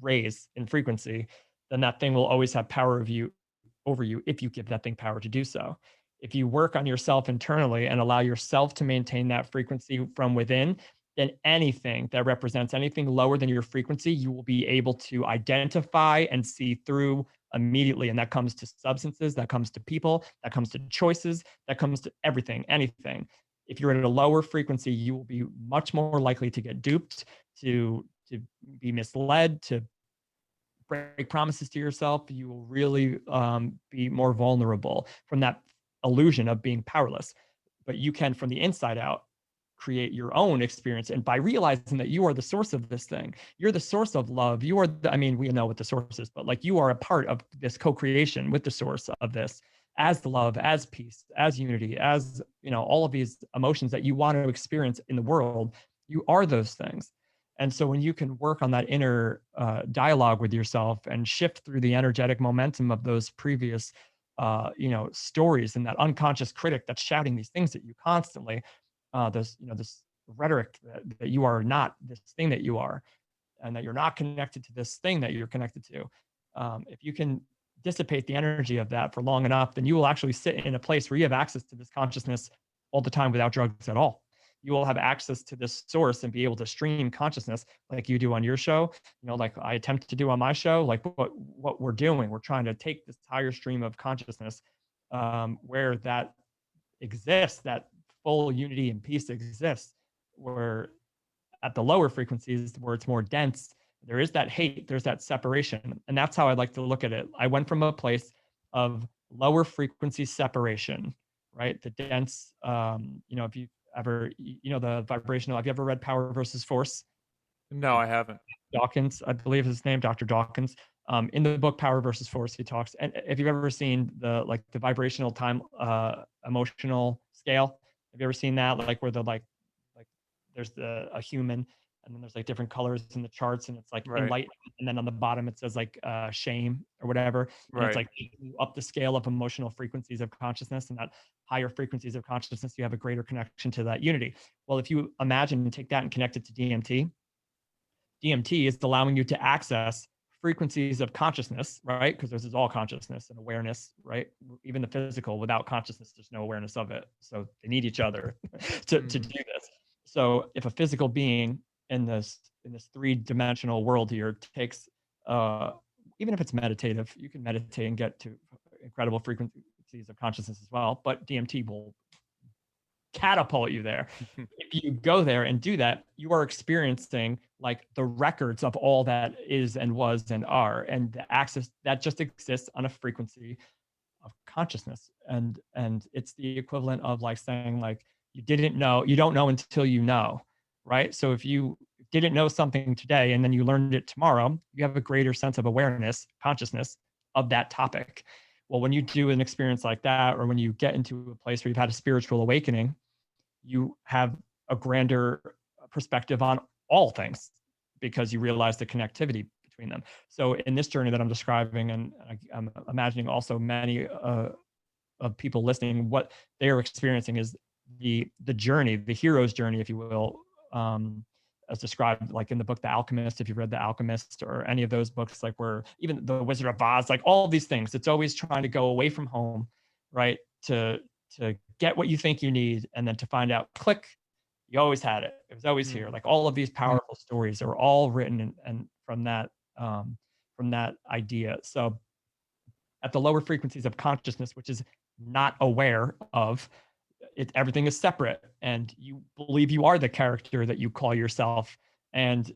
raise in frequency, then that thing will always have power of you over you if you give that thing power to do so. If you work on yourself internally and allow yourself to maintain that frequency from within, then anything that represents anything lower than your frequency, you will be able to identify and see through immediately. And that comes to substances, that comes to people, that comes to choices, that comes to everything, anything. If you're at a lower frequency, you will be much more likely to get duped, to be misled, to break promises to yourself. You will really be more vulnerable from that illusion of being powerless. But you can, from the inside out, create your own experience. And by realizing that you are the source of this thing, you're the source of love. You are, I mean, we know what the source is, but like you are a part of this co-creation with the source of this, as the love, as peace, as unity, as, you know, all of these emotions that you want to experience in the world. You are those things. And so when you can work on that inner dialogue with yourself and shift through the energetic momentum of those previous, you know, stories, and that unconscious critic that's shouting these things at you constantly, this rhetoric that you are not this thing that you are, and that you're not connected to this thing that you're connected to. If you can dissipate the energy of that for long enough, then you will actually sit in a place where you have access to this consciousness all the time without drugs at all. You will have access to this source and be able to stream consciousness like you do on your show, like I attempt to do on my show. Like what we're doing, we're trying to take this higher stream of consciousness, where that exists, that full unity and peace exists, where at the lower frequencies where it's more dense, there is that hate, there's that separation. And that's how I like to look at it. I went from a place of lower frequency separation, right? The dense, if you ever, the vibrational, have you ever read Power versus Force? No, I haven't. Dawkins, I believe his name, Dr. Dawkins. In the book Power versus Force, he talks. And if you've ever seen the vibrational time emotional scale, have you ever seen that? Like where there's a human, and then there's like different colors in the charts, and it's like Right. enlightenment, and then on the bottom it says like shame or whatever, and it's Right. like up the scale of emotional frequencies of consciousness, and that higher frequencies of consciousness, you have a greater connection to that unity. Well, if you imagine and take that and connect it to DMT is allowing you to access frequencies of consciousness, right? Because this is all consciousness and awareness, right? Even the physical, without consciousness, there's no awareness of it. So they need each other to do this. So if a physical being in this three-dimensional world here takes, even if it's meditative, you can meditate and get to incredible frequencies of consciousness as well, but DMT will catapult you there. If you go there and do that, you are experiencing like the records of all that is and was and are, and the access that just exists on a frequency of consciousness. And it's the equivalent of like saying like you don't know until you know, right? So if you didn't know something today and then you learned it tomorrow, you have a greater sense of awareness, consciousness of that topic. Well, when you do an experience like that, or when you get into a place where you've had a spiritual awakening, you have a grander perspective on all things because you realize the connectivity between them. So in this journey that I'm describing, and I'm imagining also many of people listening, what they are experiencing is the journey, the hero's journey, if you will, as described like in the book The Alchemist, if you've read The Alchemist or any of those books, like where even The Wizard of Oz, like all of these things, it's always trying to go away from home, right? To get what you think you need, and then to find out, click, you always had it. It was always here. Like all of these powerful stories are all written and from that idea. So at the lower frequencies of consciousness, which is not aware of it, everything is separate, and you believe you are the character that you call yourself, and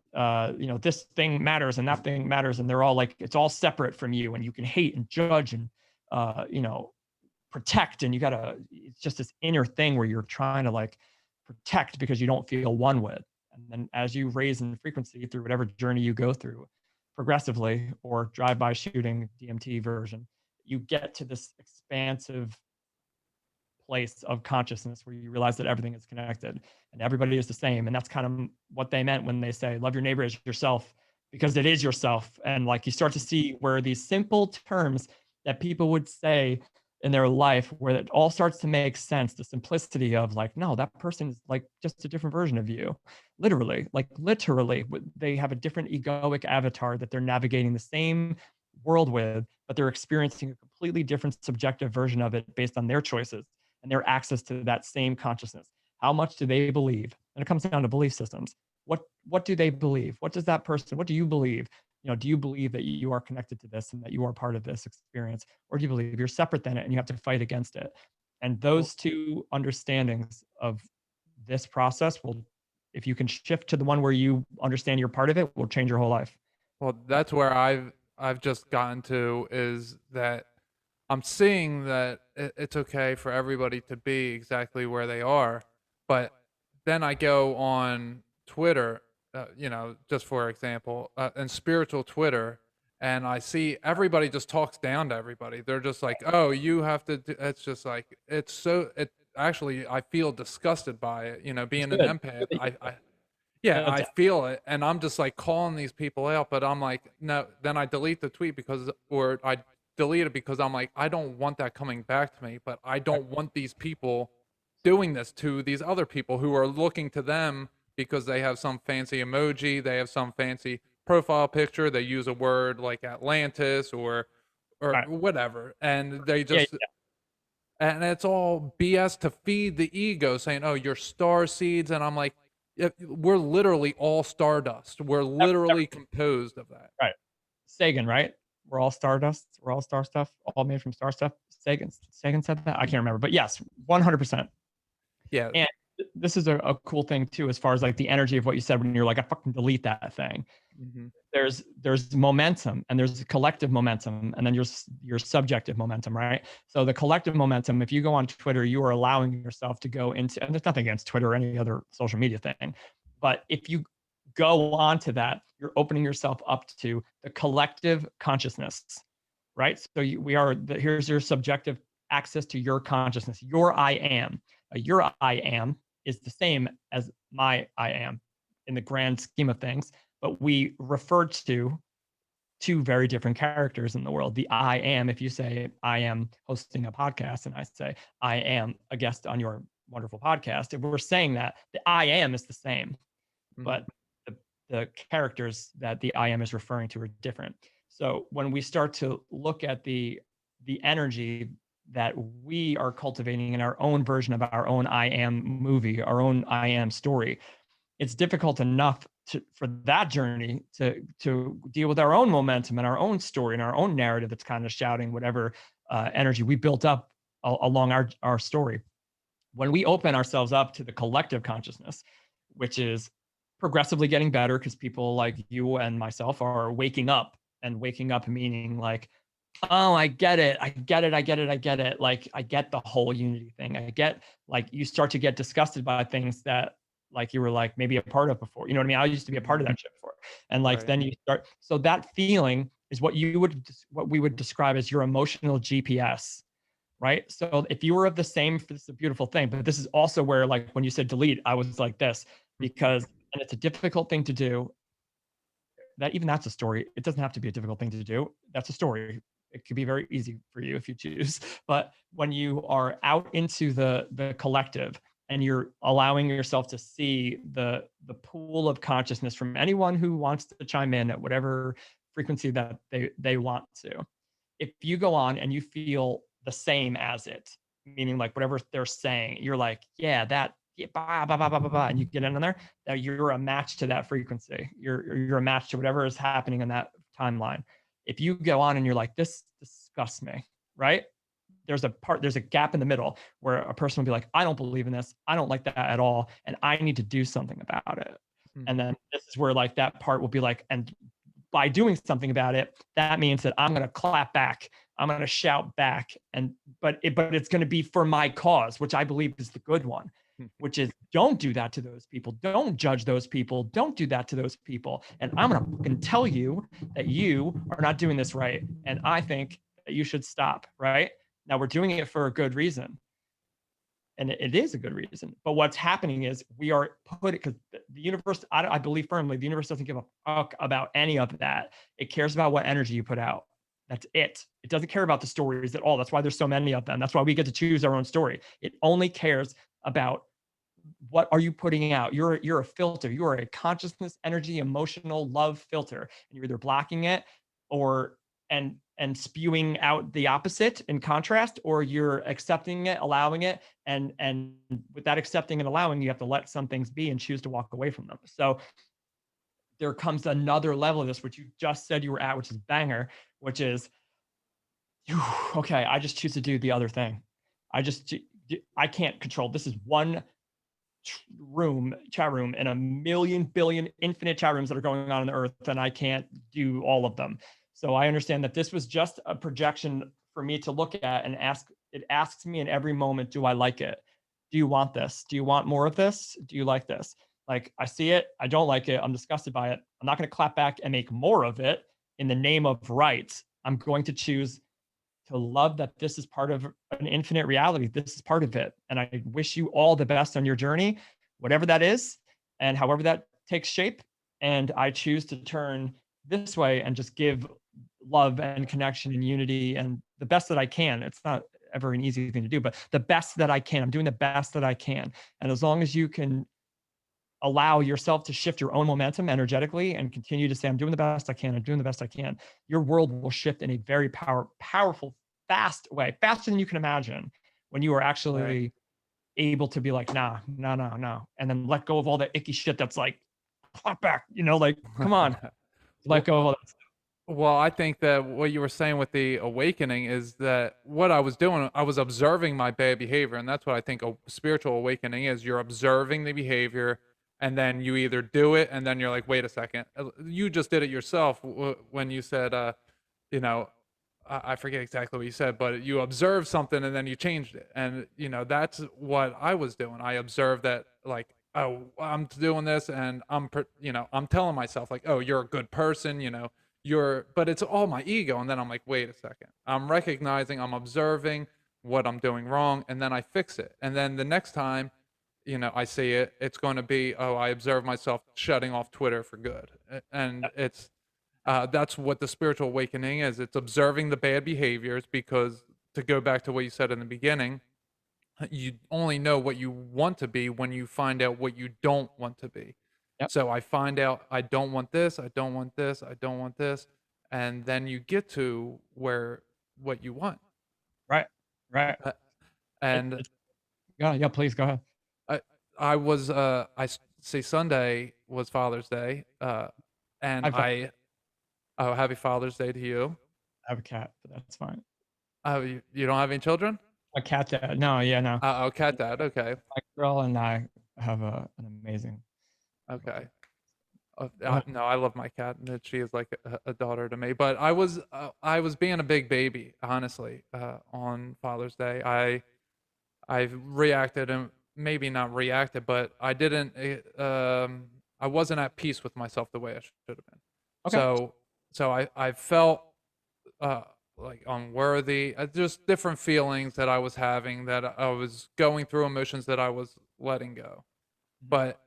this thing matters and that thing matters, and they're all like, it's all separate from you, and you can hate and judge and protect, and it's just this inner thing where you're trying to like protect because you don't feel one with. And then as you raise in frequency through whatever journey you go through progressively, or drive-by shooting DMT version, you get to this expansive place of consciousness where you realize that everything is connected and everybody is the same. And that's kind of what they meant when they say love your neighbor as yourself, because it is yourself. And like you start to see where these simple terms that people would say in their life, where it all starts to make sense, the simplicity of like, no, that person is like just a different version of you. Literally, they have a different egoic avatar that they're navigating the same world with, but they're experiencing a completely different subjective version of it based on their choices and their access to that same consciousness. How much do they believe? And it comes down to belief systems. What do they believe? What does that person, what do you believe? Do you believe that you are connected to this and that you are part of this experience? Or do you believe you're separate than it and you have to fight against it? And those two understandings of this process will, if you can shift to the one where you understand you're part of it, will change your whole life. Well, that's where I've just gotten to, is that I'm seeing that it's okay for everybody to be exactly where they are, but then I go on Twitter, just for example, and spiritual Twitter, and I see everybody just talks down to everybody. They're just like, "Oh, you have to." It's just like it's so. It actually, I feel disgusted by it. Being an empath, yeah, I feel it, and I'm just like calling these people out, but I'm like, no. Then I delete the tweet or I delete it because I'm like, I don't want that coming back to me, but I don't want these people doing this to these other people who are looking to them because they have some fancy emoji, they have some fancy profile picture, they use a word like Atlantis or or Right. whatever, and they Yeah. just and it's all BS to feed the ego saying, "Oh, you're star seeds," and I'm like, we're literally all stardust. We're That, literally composed of that. right. Sagan, right? We're all stardust. We're all star stuff. All made from star stuff. Sagan said that. I can't remember, but yes, 100%. Yeah. And this is a cool thing too, as far as like the energy of what you said when you're like, I fucking delete that thing. Mhm. There's momentum, and there's collective momentum, and then your subjective momentum, right? So the collective momentum, if you go on Twitter, you are allowing yourself to go into, and there's nothing against Twitter or any other social media thing, but if you go on to that, you're opening yourself up to the collective consciousness, right? So here's your subjective access to your consciousness, your I am. Your I am is the same as my I am in the grand scheme of things, but we refer to two very different characters in the world. The I am, if you say, I am hosting a podcast, and I say, I am a guest on your wonderful podcast, if we're saying that, the I am is the same, Mhm. but the characters that the I am is referring to are different. So when we start to look at the energy that we are cultivating in our own version of our own I am movie, our own I am story, it's difficult enough for that journey to deal with our own momentum and our own story and our own narrative that's kind of shouting whatever energy we built up along our story. When we open ourselves up to the collective consciousness, which is progressively getting better because people like you and myself are waking up, and waking up meaning like, oh, I get it. I get it. I get it. I get it. Like, I get the whole unity thing. I get, like, you start to get disgusted by things that, like, you were like maybe a part of before. You know what I mean? I used to be a part of Mhm. that shit before. And like, Right. then you start, so that feeling is what we would describe as your emotional GPS, right? So if you were of the same, this is a beautiful thing, but this is also where, like, when you said delete, I was like this, because, and it's a difficult thing to do. That's a story. It doesn't have to be a difficult thing to do. That's a story. It could be very easy for you if you choose. But when you are out into the collective, and you're allowing yourself to see the pool of consciousness from anyone who wants to chime in at whatever frequency that they want to. If you go on and you feel the same as it, meaning like whatever they're saying, you're like, yeah, that, yeah, bah, bah, bah, bah, bah, bah, and you get in there, that you're a match to that frequency. You're a match to whatever is happening in that timeline. If you go on and you're like, this disgusts me, right? There's a gap in the middle where a person will be like, I don't believe in this. I don't like that at all. And I need to do something about it. And Mhm. then this is where like that part will be like, and by doing something about it, that means that I'm going to clap back. I'm going to shout back. But it's going to be for my cause, which I believe is the good one, Mhm. which is, don't do that to those people. Don't judge those people. Don't do that to those people. And I'm going to fucking tell you that you are not doing this right. And I think that you should stop, right? Now we're doing it for a good reason. And it is a good reason. But what's happening is we are put it, because the universe, I believe firmly, the universe doesn't give a fuck about any of that. It cares about what energy you put out. That's it. It doesn't care about the stories at all. That's why there's so many of them. That's why we get to choose our own story. It only cares about what are you putting out. You're a filter. You are a consciousness, energy, emotional love filter, and you're either blocking it or and spewing out the opposite in contrast, or you're accepting it, allowing it, and with that accepting and allowing, you have to let some things be and choose to walk away from them. So there comes another level of this, which you just said you were at, which is banger, which is, okay, I just choose to do the other thing. I can't control. This is one chat room, and a million billion infinite chat rooms that are going on the earth, and I can't do all of them. So I understand that this was just a projection for me to look at and ask. It asks me in every moment, do I like it? Do you want this? Do you want more of this? Do you like this? Like, I see it, I don't like it, I'm disgusted by it. I'm not going to clap back and make more of it in the name of rights. I'm going to choose to love that this is part of an infinite reality. This is part of it. And I wish you all the best on your journey, whatever that is, and however that takes shape. And I choose to turn this way and just give love and connection and unity and the best that I can. It's not ever an easy thing to do, but the best that I can. I'm doing the best that I can. And as long as you can allow yourself to shift your own momentum energetically and continue to say, I'm doing the best I can, I'm doing the best I can, your world will shift in a very powerful, fast way, faster than you can imagine, when you are Right. actually able to be like, nah, no, no, no. And then let go of all that icky shit that's like, clap back, like, come on, let Well, go of all that stuff. well, I think that what you were saying with the awakening is that what I was doing, I was observing my bad behavior, and that's what I think a spiritual awakening is. You're observing the behavior, and then you either do it, and then you're like, wait a second, you just did it yourself when you said, you know, I forget exactly what you said, but you observed something and then you changed it. And, that's what I was doing. I observed that, like, oh, I'm doing this and I'm telling myself, like, oh, you're a good person, but it's all my ego. And then I'm like, wait a second. I'm recognizing, I'm observing what I'm doing wrong, and then I fix it. And then the next time, I see it, it's going to be, oh, I observe myself shutting off Twitter for good. And that's what the spiritual awakening is. It's observing the bad behaviors because, to go back to what you said in the beginning, you only know what you want to be when you find out what you don't want to be. Yep. So I find out I don't want this, I don't want this, I don't want this, and then you get to where what you want. Right. Right. Uh, and It's, yeah. Yeah. Please go ahead. I see Sunday was Father's Day, and I've, I oh, happy Father's Day to you. have a cat, but that's fine. Oh, you don't have any children? A cat dad. No, yeah, no. Oh, cat dad. Okay. My girl and I have an amazing Okay. relationship. Go ahead. No, I love my cat, and that she is like a daughter to me. But I was being a big baby, honestly, on Father's Day. I reacted, and maybe not reacted, but I wasn't at peace with myself the way I should have been. Okay. So I felt uh, like unworthy, just different feelings that I was having, that I was going through, emotions that I was letting go. Mhm. But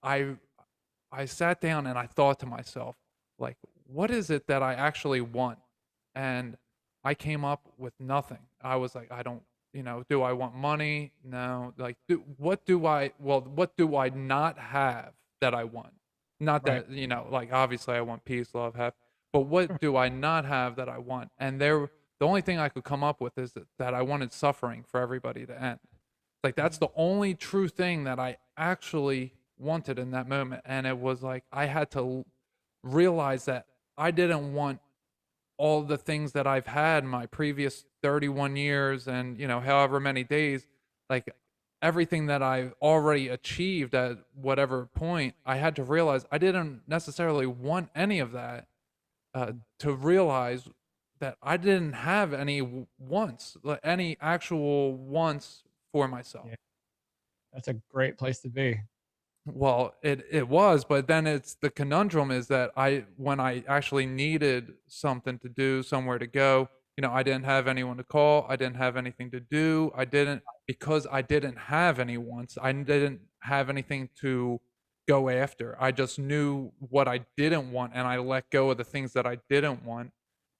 I sat down and I thought to myself, like, what is it that I actually want? And I came up with nothing. I was like, I don't, do I want money? No. Like, what do I not have that I want? Not Right. that, like, obviously I want peace, love, happiness, but what Sure. do I not have that I want? And the only thing I could come up with is that I wanted suffering for everybody to end. Like, that's Mhm. the only true thing that I actually wanted in that moment. And it was like I had to realize that I didn't want all the things that I've had in my previous 31 years and, however many days, like everything that I've already achieved at whatever point. I had to realize I didn't necessarily want any of that, to realize that I didn't have any wants, like any actual wants for myself. Yeah. That's a great place to be. Well, it was, but then it's the conundrum is that when I actually needed something to do, somewhere to go, I didn't have anyone to call, I didn't have anything to do, because I didn't have any wants, I didn't have anything to go after. I just knew what I didn't want, and I let go of the things that I didn't want,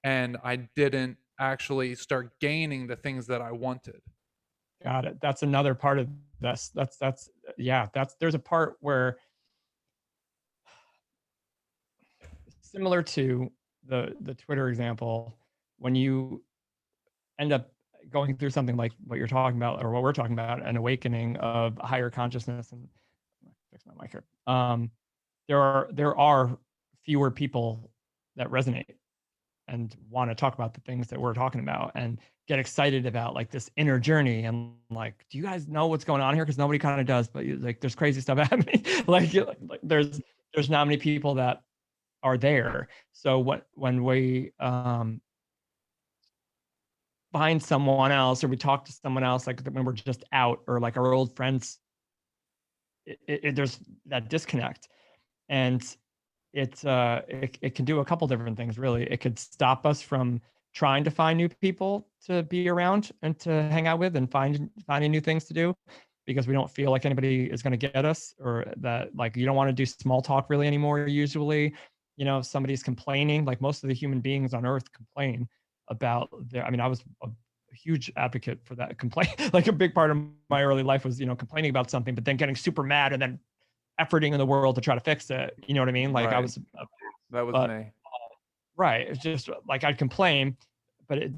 and I didn't actually start gaining the things that I wanted. Got it. That's another part of this. That's yeah, there's a part where, similar to the Twitter example, when you end up going through something like what you're talking about or what we're talking about, an awakening of higher consciousness, and fix my mic here. There are fewer people that resonate and want to talk about the things that we're talking about and get excited about, like, this inner journey, and like, do you guys know what's going on here? Because nobody kind of does, but like, there's crazy stuff happening. Like there's not many people that are there. So when we find someone else, or we talk to someone else, like when we're just out, or like our old friends, there's that disconnect. And it can do a couple different things, really. It could stop us from trying to find new people to be around and to hang out with, and finding new things to do, because we don't feel like anybody is going to get us, or that, like, you don't want to do small talk really anymore. Usually, if somebody's complaining, like, most of the human beings on earth complain about I mean, I was a huge advocate for that complaint. Like, a big part of my early life was, complaining about something, but then getting super mad, and then efforting in the world to try to fix it. You know what I mean? Like I Right. was, That was but me. right. It's just like I'd complain, but it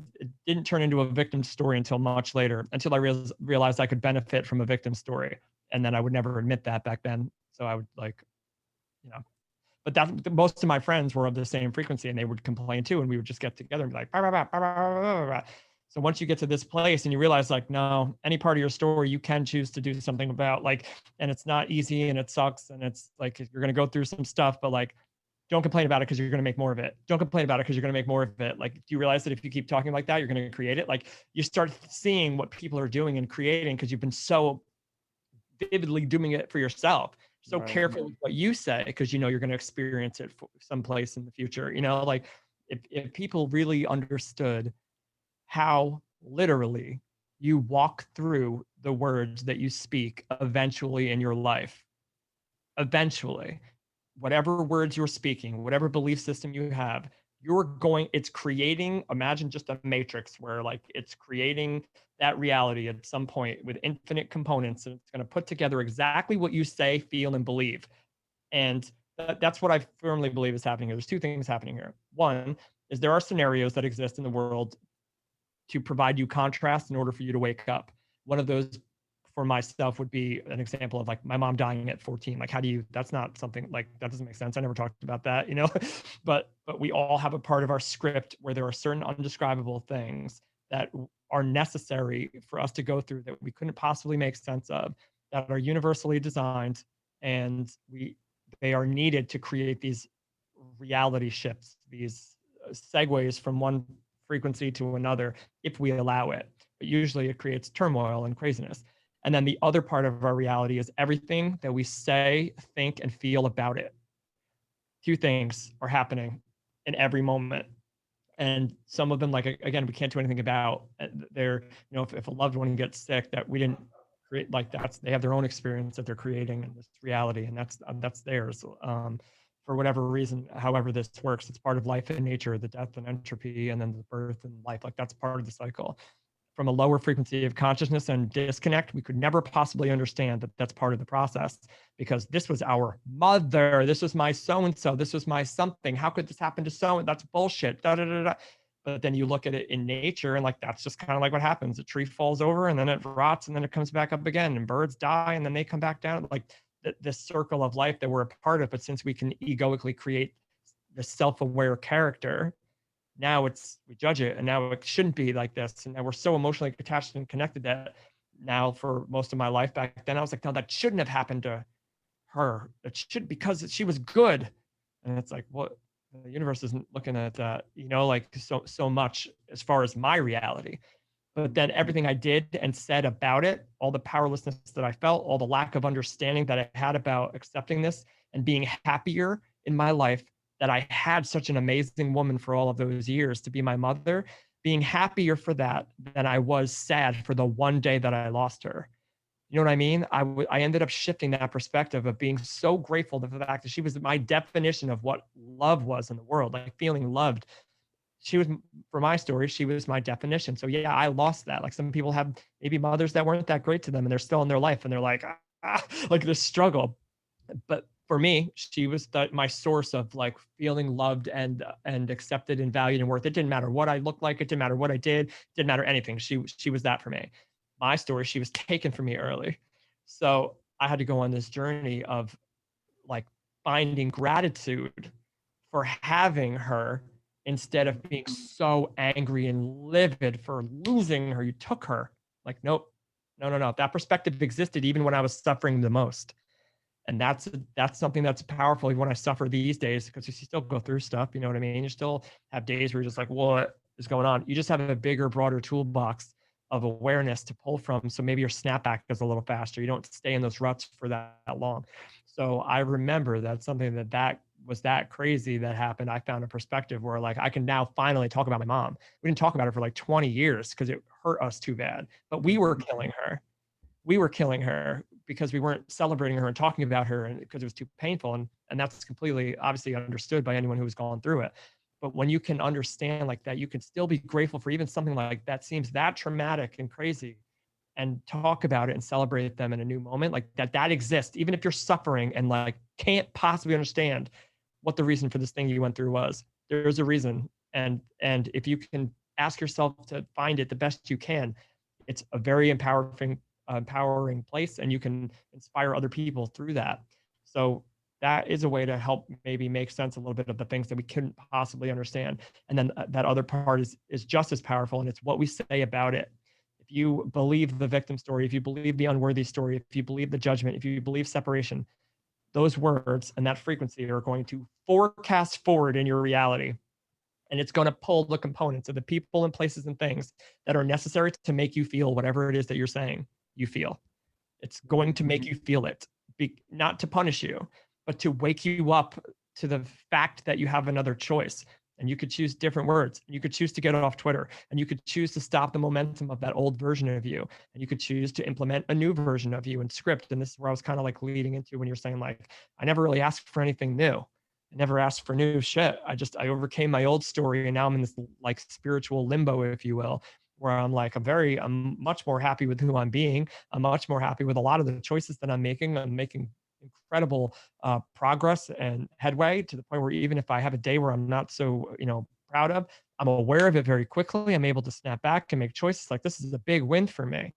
didn't turn into a victim story until much later, until I realized I could benefit from a victim story. And then I would never admit that back then. So I would like, you know, but that most of my friends were of the same frequency and they would complain too. And we would just get together and be like, bah, bah, bah, bah, bah, bah, bah. So once you get to this place and you realize like, no, any part of your story you can choose to do something about, like, and it's not easy and it sucks. And it's like, you're going to go through some stuff, but like, don't complain about it because you're going to make more of it. Don't complain about it because you're going to make more of it. Like, do you realize that if you keep talking like that, you're going to create it? Like, you start seeing what people are doing and creating because you've been so vividly doing it for yourself. So Right. careful with what you say because you know you're going to experience it someplace in the future. You know, like if people really understood how literally you walk through the words that you speak eventually in your life, eventually, whatever words you're speaking, whatever belief system you have, it's creating, imagine just a matrix where like it's creating that reality at some point with infinite components. And it's going to put together exactly what you say, feel, and believe. And that's what I firmly believe is happening here. There's two things happening here. One is there are scenarios that exist in the world to provide you contrast in order for you to wake up. One of those for myself would be an example of like my mom dying at 14. Like, how do you, that's not something like that doesn't make sense. I never talked about that, you know, but we all have a part of our script where there are certain undescribable things that are necessary for us to go through that we couldn't possibly make sense of, that are universally designed. And they are needed to create these reality shifts, these segues from one frequency to another if we allow it. But usually it creates turmoil and craziness. And then the other part of our reality is everything that we say, think, and feel about it. Two things are happening in every moment. And some of them, like, again, we can't do anything about. They're, you know, if a loved one gets sick that we didn't create, like they have their own experience that they're creating in this reality, and that's theirs. For whatever reason, however this works, it's part of life and nature, the death and entropy, and then the birth and life. Like that's part of the cycle. From a lower frequency of consciousness and disconnect, we could never possibly understand that that's part of the process because this was our mother. This was my so-and-so. This was my something. How could this happen to so? That's bullshit. Da, da, da, da. But then you look at it in nature and like, that's just kind of like what happens. A tree falls over and then it rots and then it comes back up again, and birds die and then they come back down. Like this circle of life that we're a part of. But since we can egoically create the self-aware character, now we judge it, and now it shouldn't be like this. And now we're so emotionally attached and connected that now for most of my life back then, I was like, no, that shouldn't have happened to her. It should, because she was good. And it's like, what? The universe isn't looking at that, you know, like so much as far as my reality. But then everything I did and said about it, all the powerlessness that I felt, all the lack of understanding that I had about accepting this and being happier in my life, that I had such an amazing woman for all of those years to be my mother, being happier for that than I was sad for the one day that I lost her. You know what I mean? I ended up shifting that perspective of being so grateful for the fact that she was my definition of what love was in the world, like feeling loved. She was, for my story, she was my definition. So yeah, I lost that. Like some people have maybe mothers that weren't that great to them and they're still in their life and they're like, like this struggle. But for me, she was my source of like feeling loved and accepted and valued and worth. It didn't matter what I looked like. It didn't matter what I did. It didn't matter anything. She was that for me. My story, she was taken from me early. So I had to go on this journey of like finding gratitude for having her instead of being so angry and livid for losing her. You took her. Like, nope, no. That perspective existed even when I was suffering the most. And that's something that's powerful even when I suffer these days, because you still go through stuff, you know what I mean? You still have days where you're just like, what is going on? You just have a bigger, broader toolbox of awareness to pull from. So maybe your snapback is a little faster. You don't stay in those ruts for that long. So I remember that's something that was that crazy that happened. I found a perspective where like I can now finally talk about my mom. We didn't talk about her for like 20 years because it hurt us too bad, but we were killing her. We were killing her because we weren't celebrating her and talking about her, and because it was too painful. And that's completely obviously understood by anyone who has gone through it. But when you can understand like that, you can still be grateful for even something like that seems that traumatic and crazy. and talk about it and celebrate them in a new moment, like that exists, even if you're suffering and like can't possibly understand what the reason for this thing you went through was. There's a reason. And if you can ask yourself to find it the best you can, it's a very empowering place, and you can inspire other people through that. So that is a way to help maybe make sense a little bit of the things that we couldn't possibly understand. And then that other part is just as powerful, and it's what we say about it. If you believe the victim story, if you believe the unworthy story, if you believe the judgment, if you believe separation, those words and that frequency are going to forecast forward in your reality. And it's going to pull the components of the people and places and things that are necessary to make you feel whatever it is that you're saying you feel. It's going to make you feel it, not to punish you, but to wake you up to the fact that you have another choice. And you could choose different words. You could choose to get off Twitter, and you could choose to stop the momentum of that old version of you. And you could choose to implement a new version of you and script. And this is where I was kind of like leading into when you're saying, like, I never really asked for anything new. I never asked for new shit. I overcame my old story. And now I'm in this like spiritual limbo, if you will, where I'm like, I'm much more happy with who I'm being. I'm much more happy with a lot of the choices that I'm making. I'm making incredible progress and headway, to the point where even if I have a day where I'm not so, proud of, I'm aware of it very quickly. I'm able to snap back and make choices. Like, this is a big win for me.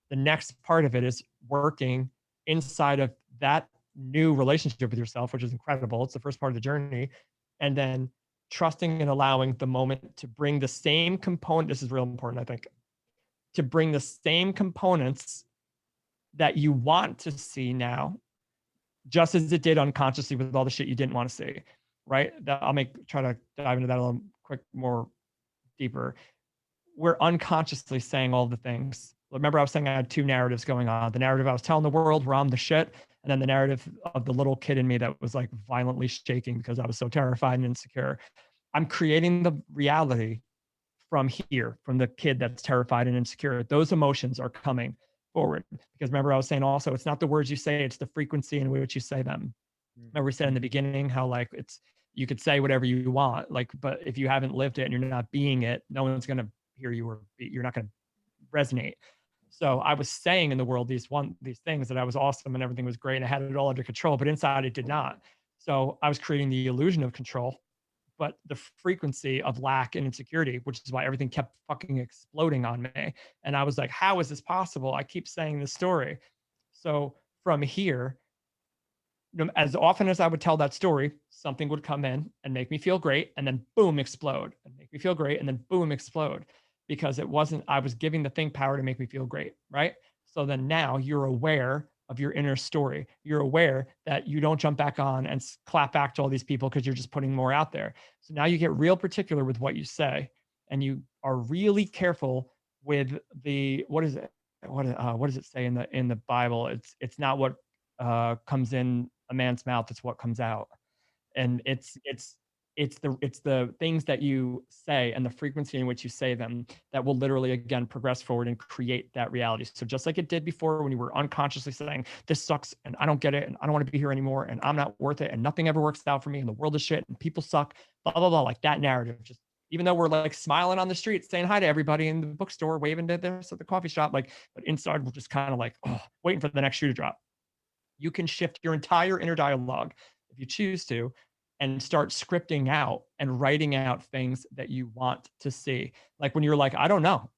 The next part of it is working inside of that new relationship with yourself, which is incredible. It's the first part of the journey. And then trusting and allowing the moment to bring the same component. This is real important, I think, to bring the same components that you want to see now, just as it did unconsciously with all the shit you didn't want to see, right? I'll try to dive into that a little quick, more deeper. We're unconsciously saying all the things. Remember, I was saying I had two narratives going on. The narrative I was telling the world where I'm the shit, and then the narrative of the little kid in me that was like violently shaking because I was so terrified and insecure. I'm creating the reality from here, from the kid that's terrified and insecure. Those emotions are coming forward. Because remember, I was saying also, it's not the words you say, it's the frequency in which you say them. Remember we said in the beginning how like you could say whatever you want, like, but if you haven't lived it and you're not being it, no one's going to hear you, or you're not going to resonate. So I was saying in the world these things, that I was awesome and everything was great and I had it all under control, but inside it did not. So I was creating the illusion of control, but the frequency of lack and insecurity, which is why everything kept fucking exploding on me. And I was like, how is this possible? I keep saying this story. So from here, as often as I would tell that story, something would come in and make me feel great, and then boom, explode, and make me feel great, and then boom, explode, because I was giving the thing power to make me feel great, right? So then now you're aware of your inner story. You're aware that you don't jump back on and clap back to all these people because you're just putting more out there. So now you get real particular with what you say, and you are really careful with what does it say in the Bible? It's not what comes in a man's mouth, it's what comes out. And it's the things that you say and the frequency in which you say them that will literally again progress forward and create that reality. So just like it did before, when you were unconsciously saying this sucks and I don't get it and I don't want to be here anymore and I'm not worth it and nothing ever works out for me and the world is shit and people suck, blah blah blah, like that narrative. Just even though we're like smiling on the street, saying hi to everybody in the bookstore, waving to this at the coffee shop, like, but inside we're just kind of like, oh, waiting for the next shoe to drop. You can shift your entire inner dialogue if you choose to, and start scripting out and writing out things that you want to see. Like when you're like, I don't know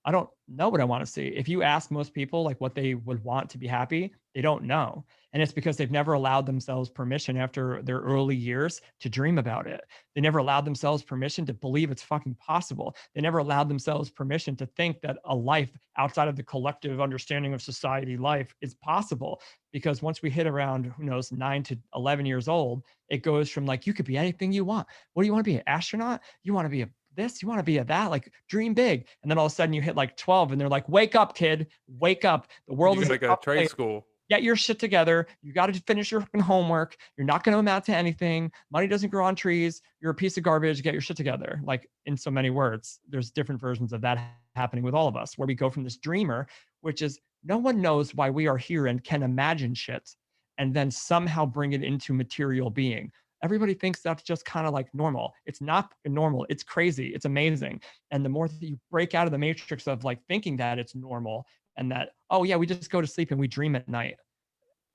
what I want to see. If you ask most people like what they would want to be happy, they don't know. And it's because they've never allowed themselves permission after their early years to dream about it. They never allowed themselves permission to believe it's fucking possible. They never allowed themselves permission to think that a life outside of the collective understanding of society life is possible. Because once we hit around, who knows, 9 to 11 years old, it goes from like, you could be anything you want. What do you want to be, an astronaut? You want to be a this, you want to be a that, like dream big. And then all of a sudden you hit like 12 and they're like, wake up, kid, wake up. The world is like a trade school. Get your shit together. You got to finish your homework. You're not going to amount to anything. Money doesn't grow on trees. You're a piece of garbage. Get your shit together. Like, in so many words, there's different versions of that happening with all of us, where we go from this dreamer, which is no one knows why we are here and can imagine shit, and then somehow bring it into material being. Everybody thinks that's just kind of like normal. It's not normal. It's crazy. It's amazing. And the more that you break out of the matrix of like thinking that it's normal and that, oh yeah, we just go to sleep and we dream at night,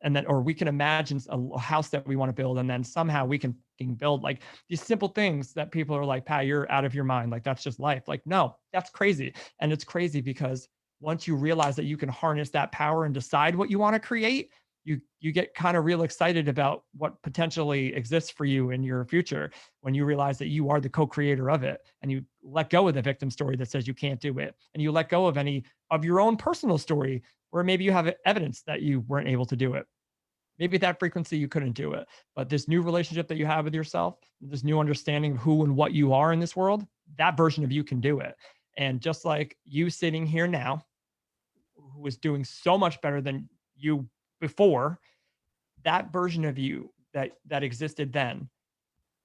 and then, or we can imagine a house that we want to build, and then somehow we can build like these simple things that people are like, Pat, you're out of your mind, like that's just life. Like, no, that's crazy. And it's crazy because once you realize that you can harness that power and decide what you want to create, you get kind of real excited about what potentially exists for you in your future, when you realize that you are the co-creator of it, and you let go of the victim story that says you can't do it, and you let go of any of your own personal story where maybe you have evidence that you weren't able to do it. Maybe that frequency you couldn't do it, but this new relationship that you have with yourself, this new understanding of who and what you are in this world, that version of you can do it. And just like you sitting here now, who is doing so much better than you before, that version of you that existed then,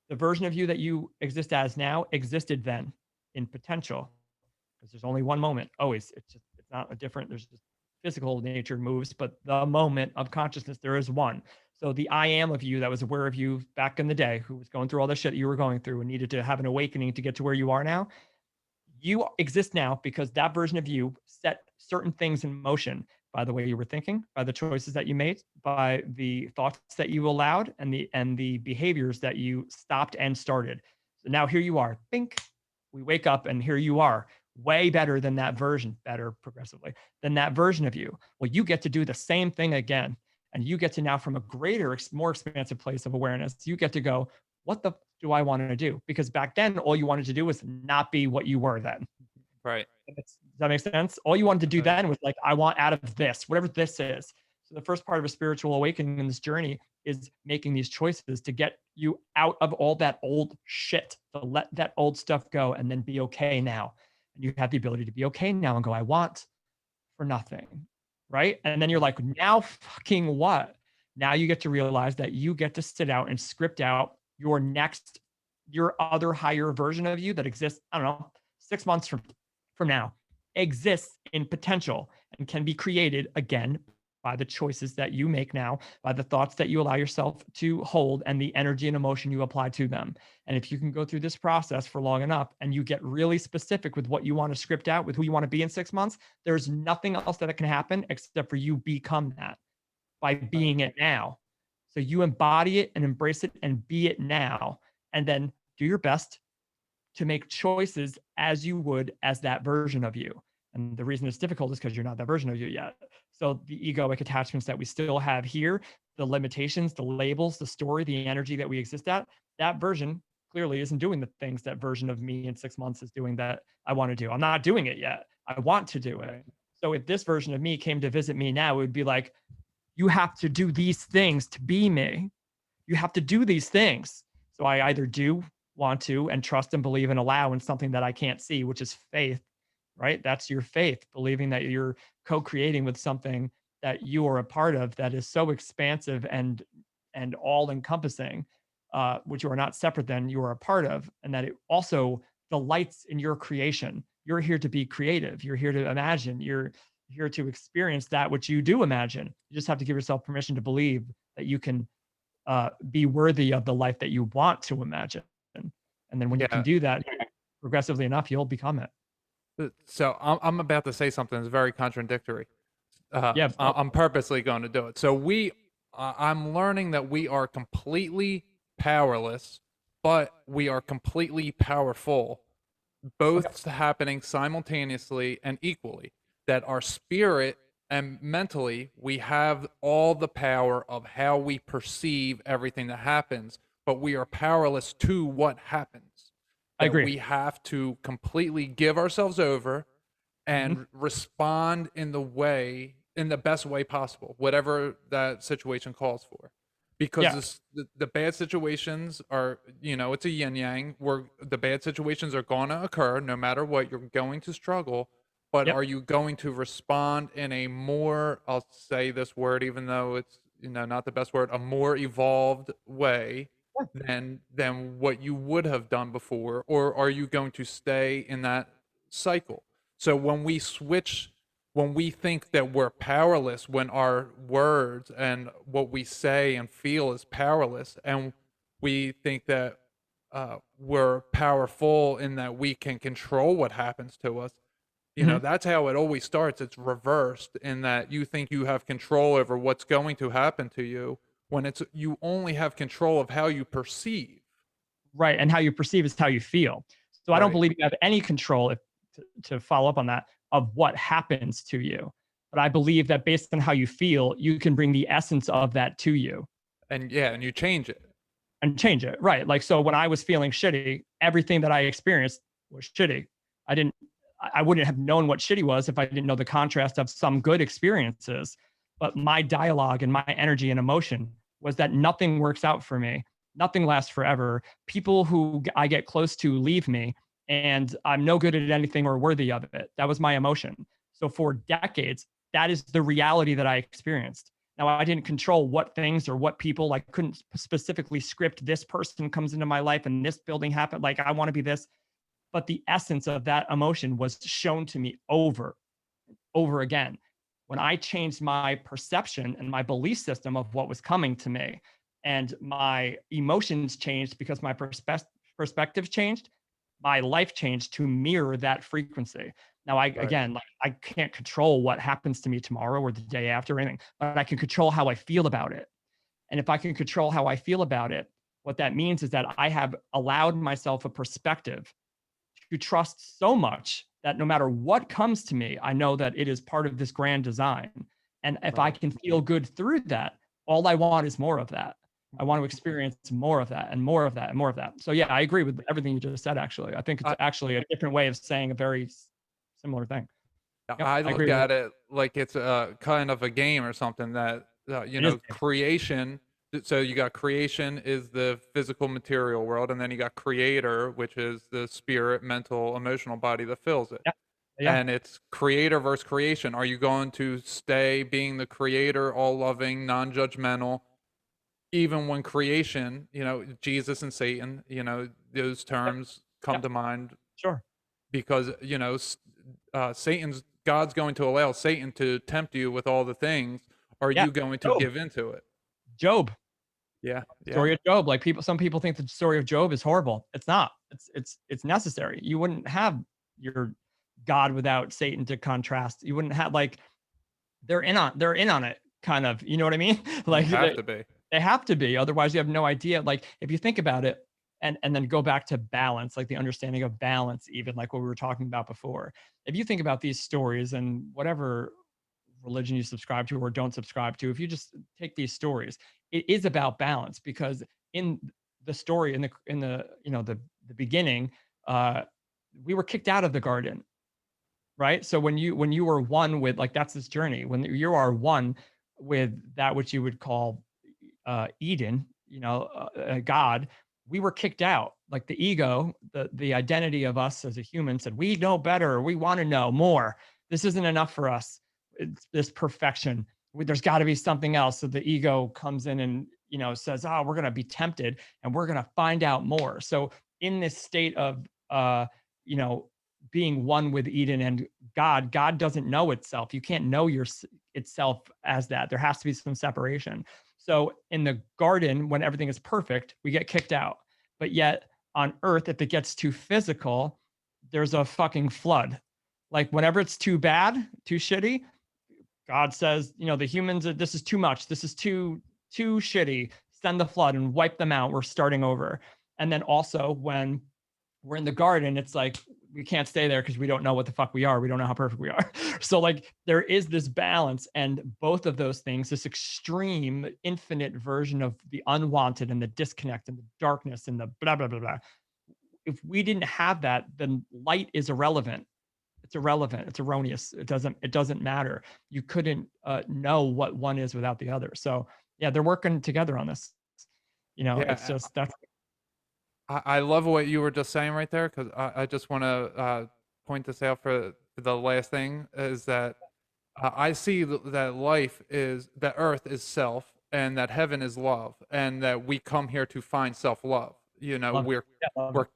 the version of you that you exist as now existed then in potential, because there's only one moment always. It's not a different, there's just physical nature moves, but the moment of consciousness, there is one. So the I am of you that was aware of you back in the day, who was going through all the shit you were going through and needed to have an awakening to get to where you are now, you exist now because that version of you set certain things in motion by the way you were thinking, by the choices that you made, by the thoughts that you allowed, and the behaviors that you stopped and started. So now here you are. Bink. We wake up and here you are, way better than that version, better progressively than that version of you. Well, you get to do the same thing again. And you get to now, from a greater, more expansive place of awareness, you get to go, what the do I want to do? Because back then, all you wanted to do was not be what you were then. Right. Does that make sense? All you wanted to do Right. then was like, I want out of this, whatever this is. So the first part of a spiritual awakening in this journey is making these choices to get you out of all that old shit, to let that old stuff go and then be okay now. And you have the ability to be okay now and go, I want for nothing. Right. And then you're like, now fucking what? Now you get to realize that you get to sit out and script out your next, your other higher version of you that exists, I don't know, 6 months from now, exists in potential and can be created again by the choices that you make now, by the thoughts that you allow yourself to hold, and the energy and emotion you apply to them. And if you can go through this process for long enough and you get really specific with what you want to script out, with who you want to be in 6 months, there's nothing else that can happen except for you become that by being it now. So you embody it and embrace it and be it now, and then do your best to make choices as you would as that version of you. And the reason it's difficult is because you're not that version of you yet. So the egoic attachments that we still have here, the limitations, the labels, the story, the energy that we exist at, that version clearly isn't doing the things that version of me in 6 months is doing that I want to do. I'm not doing it yet. I want to do it. Right. So if this version of me came to visit me now, it would be like, you have to do these things to be me. You have to do these things. So I either do want to and trust and believe and allow in something that I can't see, which is faith, right? That's your faith, believing that you're co-creating with something that you are a part of that is so expansive and all encompassing, which you are not separate than, you are a part of, and that it also delights in your creation. You're here to be creative. You're here to imagine. You're here to experience that which you do imagine. You just have to give yourself permission to believe that you can be worthy of the life that you want to imagine. And then when you can Yeah. do that progressively enough, you'll become it. So I'm about to say something that's very contradictory. Yeah. I'm purposely going to do it. So I'm learning that we are completely powerless, but we are completely powerful, both happening simultaneously and equally. That our spirit and mentally, we have all the power of how we perceive everything that happens, but we are powerless to what happens. I That agree. we have to completely give ourselves over Mhm. and respond in the best way possible, whatever that situation calls for. Because Yeah. the bad situations are, it's a yin yang, where the bad situations are going to occur no matter what. You're going to struggle, but Yep. are you going to respond in a more, I'll say this word, even though it's, not the best word, a more evolved way than what you would have done before? Or are you going to stay in that cycle? So when we think that we're powerless, when our words and what we say and feel is powerless, and we think that we're powerful in that we can control what happens to us, Mhm. That's how it always starts. It's reversed in that you think you have control over what's going to happen to you when it's you only have control of how you perceive. Right, and how you perceive is how you feel. So I don't Right. believe you have any control, if to follow up on that, of what happens to you. But I believe that based on how you feel, you can bring the essence of that to you And yeah, and you change it. and change it. Right. Like, so when I was feeling shitty, everything that I experienced was shitty. I didn't, I wouldn't have known what shitty was if I didn't know the contrast of some good experiences. But my dialogue and my energy and emotion was that nothing works out for me. Nothing lasts forever. People who I get close to leave me, and I'm no good at anything or worthy of it. That was my emotion. So for decades, that is the reality that I experienced. Now, I didn't control what things or what people, like, couldn't specifically script this person comes into my life and this building happened. Like, I want to be this. But the essence of that emotion was shown to me over again. When I changed my perception and my belief system of what was coming to me, and my emotions changed because my perspective changed, my life changed to mirror that frequency. Now, I Right. again, like, I can't control what happens to me tomorrow or the day after or anything, but I can control how I feel about it. And if I can control how I feel about it, what that means is that I have allowed myself a perspective to trust so much that no matter what comes to me, I know that it is part of this grand design. And if I Right. can feel good through that, all I want is more of that. I want to experience more of that and more of that and more of that. So yeah, I agree with everything you just said. Actually, I think it's I actually a different way of saying a very similar thing. Yep, I I agree look with it. at it like it's a kind of a game or something that It is. creation. So you got creation is the physical material world, and then you got creator, which is the spirit, mental, emotional body that fills it. Yeah, yeah, And it's creator versus creation. Are you going to stay being the creator, all loving, non-judgmental, even when creation, Jesus and Satan, those yeah, terms yeah. come to mind Sure. because Satan's God's going to allow Satan to tempt you with all the things. Are Yeah. you going to Job. give into it? Job. Yeah, yeah, Story of Job. Like, people, some people think the story of Job is horrible. It's not. It's necessary. You wouldn't have your God without Satan to contrast. You wouldn't have, like, they're in on it, kind of. You know what I mean? you Like, have to be. they have to be. Otherwise, you have no idea. Like, if you think about it, and then go back to balance, like the understanding of balance, even like what we were talking about before. If you think about these stories and whatever religion you subscribe to or don't subscribe to, if you just take these stories, it is about balance, because in the story, in the the beginning, uh, we were kicked out of the garden, right? So when you were one with, like, that's this journey, when you are one with that which you would call Eden, God, we were kicked out. Like, the ego, the identity of us as a human said, we know better. We want to know more. This isn't enough for us. It's this perfection. There's got to be something else. So the ego comes in and, says, oh, we're going to be tempted and we're going to find out more. So in this state of, you know, being one with Eden and God, God doesn't know itself. You can't know itself as that. There has to be some separation. So in the garden, when everything is perfect, we get kicked out. But yet on earth, if it gets too physical, there's a fucking flood. Like, whenever it's too bad, too shitty, God says, the humans, this is too much. This is too shitty. Send the flood and wipe them out. We're starting over. And then also, when we're in the garden, it's like, we can't stay there because we don't know what the fuck we are. We don't know how perfect we are. So, like, there is this balance, and both of those things, this extreme infinite version of the unwanted and the disconnect and the darkness and the blah blah blah blah. If we didn't have that, then light is irrelevant. It's irrelevant. It's erroneous. It doesn't matter. You couldn't know what one is without the other. So yeah, they're working together on this. It's Yeah, just that's I love what you were just saying right there because I just want to point this out for the last thing is that I see that life is that earth is self and that heaven is love and that we come here to find self love. love it. Yeah, love We're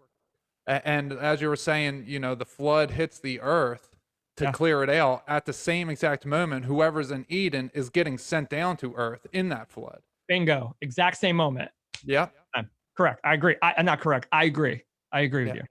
it. and as you were saying, the flood hits the earth to Yeah. clear it out. At the same exact moment, whoever's in Eden is getting sent down to earth in that flood. Bingo. Exact same moment. Yeah, Correct. I agree. I'm not correct. I agree. I agree with yeah. you.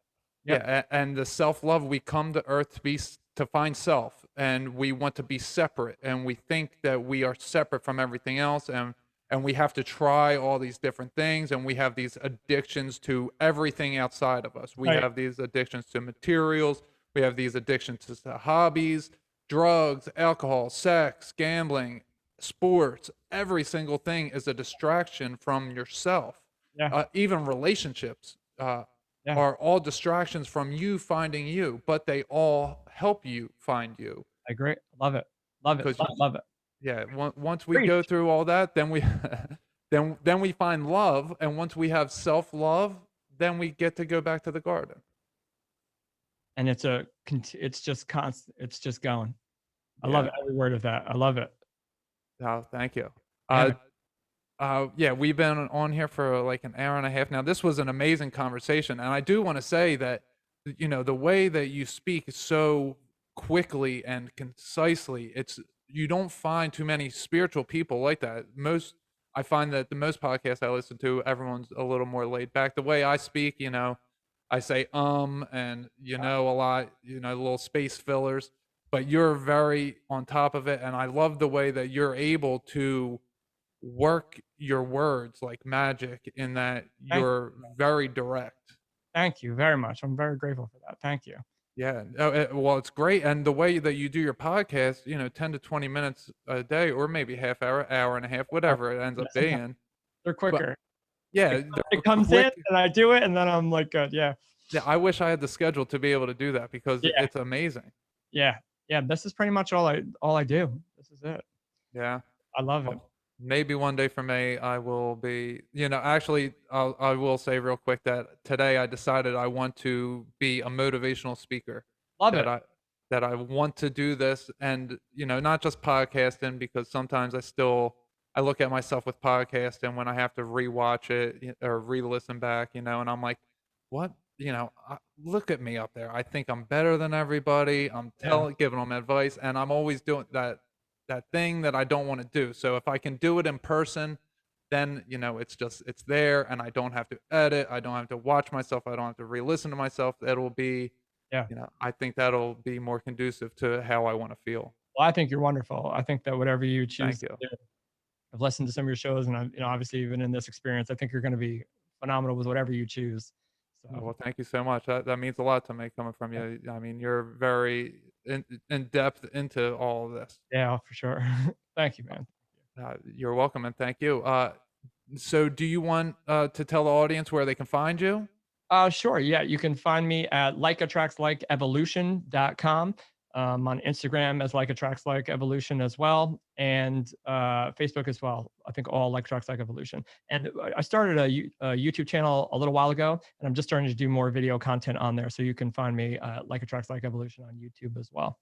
Yep. Yeah, and the self love we come to Earth to to find self, and we want to be separate, and we think that we are separate from everything else, and we have to try all these different things, and we have these addictions to everything outside of us. We Right. have these addictions to materials, we have these addictions to hobbies, drugs, alcohol, sex, gambling, sports. Every single thing is a distraction from yourself. Yeah. Even relationships Yeah. are all distractions from you finding you, but they all help you find you. I agree. Love it. Love it. Because Love it. yeah, once we go Preach. through all that, then we then we find love, and once we have self love, then we get to go back to the garden. And it's just constant. It's just going. I love Yeah. every word of that. I love it. Oh, thank you. Yeah, Uh, man. yeah, we've been on here for like an hour and a half now. This was an amazing conversation, and I do want to say that the way that you speak so quickly and concisely, you don't find too many spiritual people like that. I find that the most podcasts I listen to, everyone's a little more laid back. The way I speak, I say and a lot, little space fillers, but you're very on top of it, and I love the way that you're able to work your words like magic in that Thank you're very direct. thank you very much. I'm very grateful for that. Thank you. Yeah. Well, it's great. And the way that you do your podcast, 10 to 20 minutes a day, or maybe half hour, hour and a half, Uh, whatever it ends yeah, up sometimes being. they're But quicker. yeah, It they're comes in quick. and I do it, and then I'm like, good. Yeah. Yeah. I wish I had the schedule to be able to do that because Yeah. it's amazing. Yeah. Yeah. This is pretty much all I do. This is it. Yeah. I love it. Well, maybe one day for me, I will be, actually, I will say real quick that today I decided I want to be a motivational speaker. Love That it. I want to do this, and not just podcasting, because sometimes I look at myself with podcasting when I have to rewatch it or re-listen back, and I'm like, what? Look at me up there. I think I'm better than everybody. I'm Yeah. giving them advice, and I'm always doing that thing that I don't want to do. So if I can do it in person, then it's there, and I don't have to edit. I don't have to watch myself. I don't have to re-listen to myself. It'll be, Yeah. I think that'll be more conducive to how I want to feel. Well, I think you're wonderful. I think that whatever you choose Thank to you. do, I've listened to some of your shows, and I'm, obviously even in this experience, I think you're going to be phenomenal with whatever you choose. Oh, So well, thank you so much. That means a lot to me coming from yeah, you. I mean, you're very in depth into all of this. yeah, for sure. Thank you, man. You're welcome, and thank you. So do you want to tell the audience where they can find you? Sure. Yeah, you can find me at likeattractslikeevolution.com. On Instagram as Like Attracts Like Evolution as well, and Facebook as well. I think all Like Attracts Like Evolution. And I started a YouTube channel a little while ago, and I'm just starting to do more video content on there. So you can find me Like Attracts Like Evolution on YouTube as well.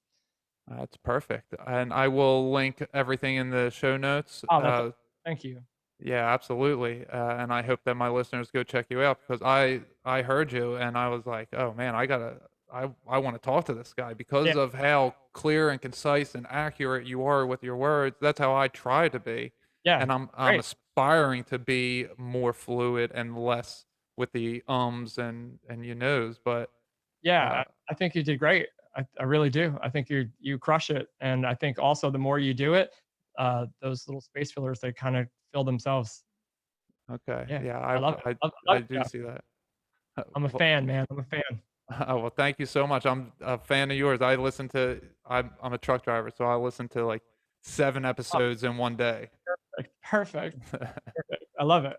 That's perfect, and I will link everything in the show notes. Oh, that's thank you. Yeah, absolutely. And I hope that my listeners go check you out, because I heard you and I was like, oh man, I want to talk to this guy Yeah, because of how clear and concise and accurate you are with your words. That's how I try to be, yeah, and I'm great. aspiring to be more fluid and less with the ums and you knows. But Yeah, uh, I think you did great. I really do. I think you crush it, and I think also the more you do it, those little space fillers, they kind of fill themselves. okay, Yeah, yeah, I love it. I Love do it. see that. I'm a Well, fan, man. I'm a fan. oh, well, thank you so much. I'm a fan of yours. I'm a truck driver, so I listen to like 7 Oh, episodes in one day. perfect, perfect, perfect. I love it.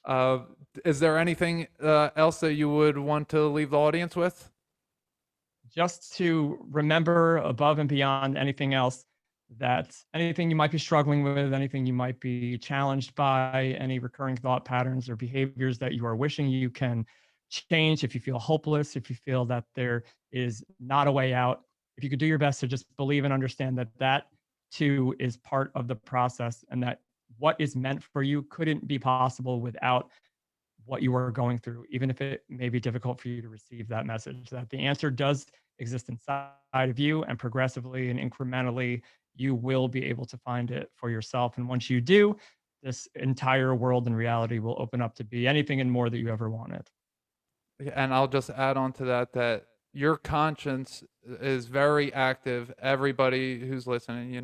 Uh, is there anything else that you would want to leave the audience with? Just to remember above and beyond anything else that anything you might be struggling with, anything you might be challenged by, any recurring thought patterns or behaviors that you are wishing you can change, if you feel hopeless, if you feel that there is not a way out, if you could do your best to just believe and understand that that too is part of the process, and that what is meant for you couldn't be possible without what you are going through, even if it may be difficult for you to receive that message, that the answer does exist inside of you, and progressively and incrementally, you will be able to find it for yourself. And once you do, this entire world and reality will open up to be anything and more that you ever wanted. Yeah, and I'll just add on to that your conscience is very active. Everybody who's listening, you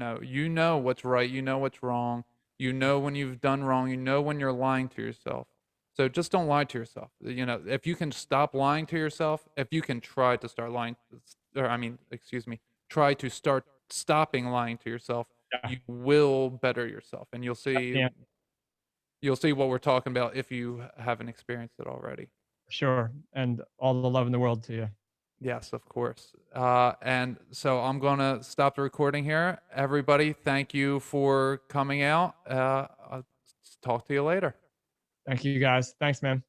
know what's right, you know what's wrong, you know when you've done wrong, you know when you're lying to yourself. So just don't lie to yourself. If you can stop lying to yourself, if you can try to start lying, or I mean, excuse me, try to start stopping lying to yourself, Yeah, you will better yourself, and that's the answer. you'll see what we're talking about if you haven't experienced it already. Sure. And all the love in the world to you. Yes, of course. And so I'm going to stop the recording here. Everybody, thank you for coming out. I'll talk to you later. Thank you guys. Thanks, man.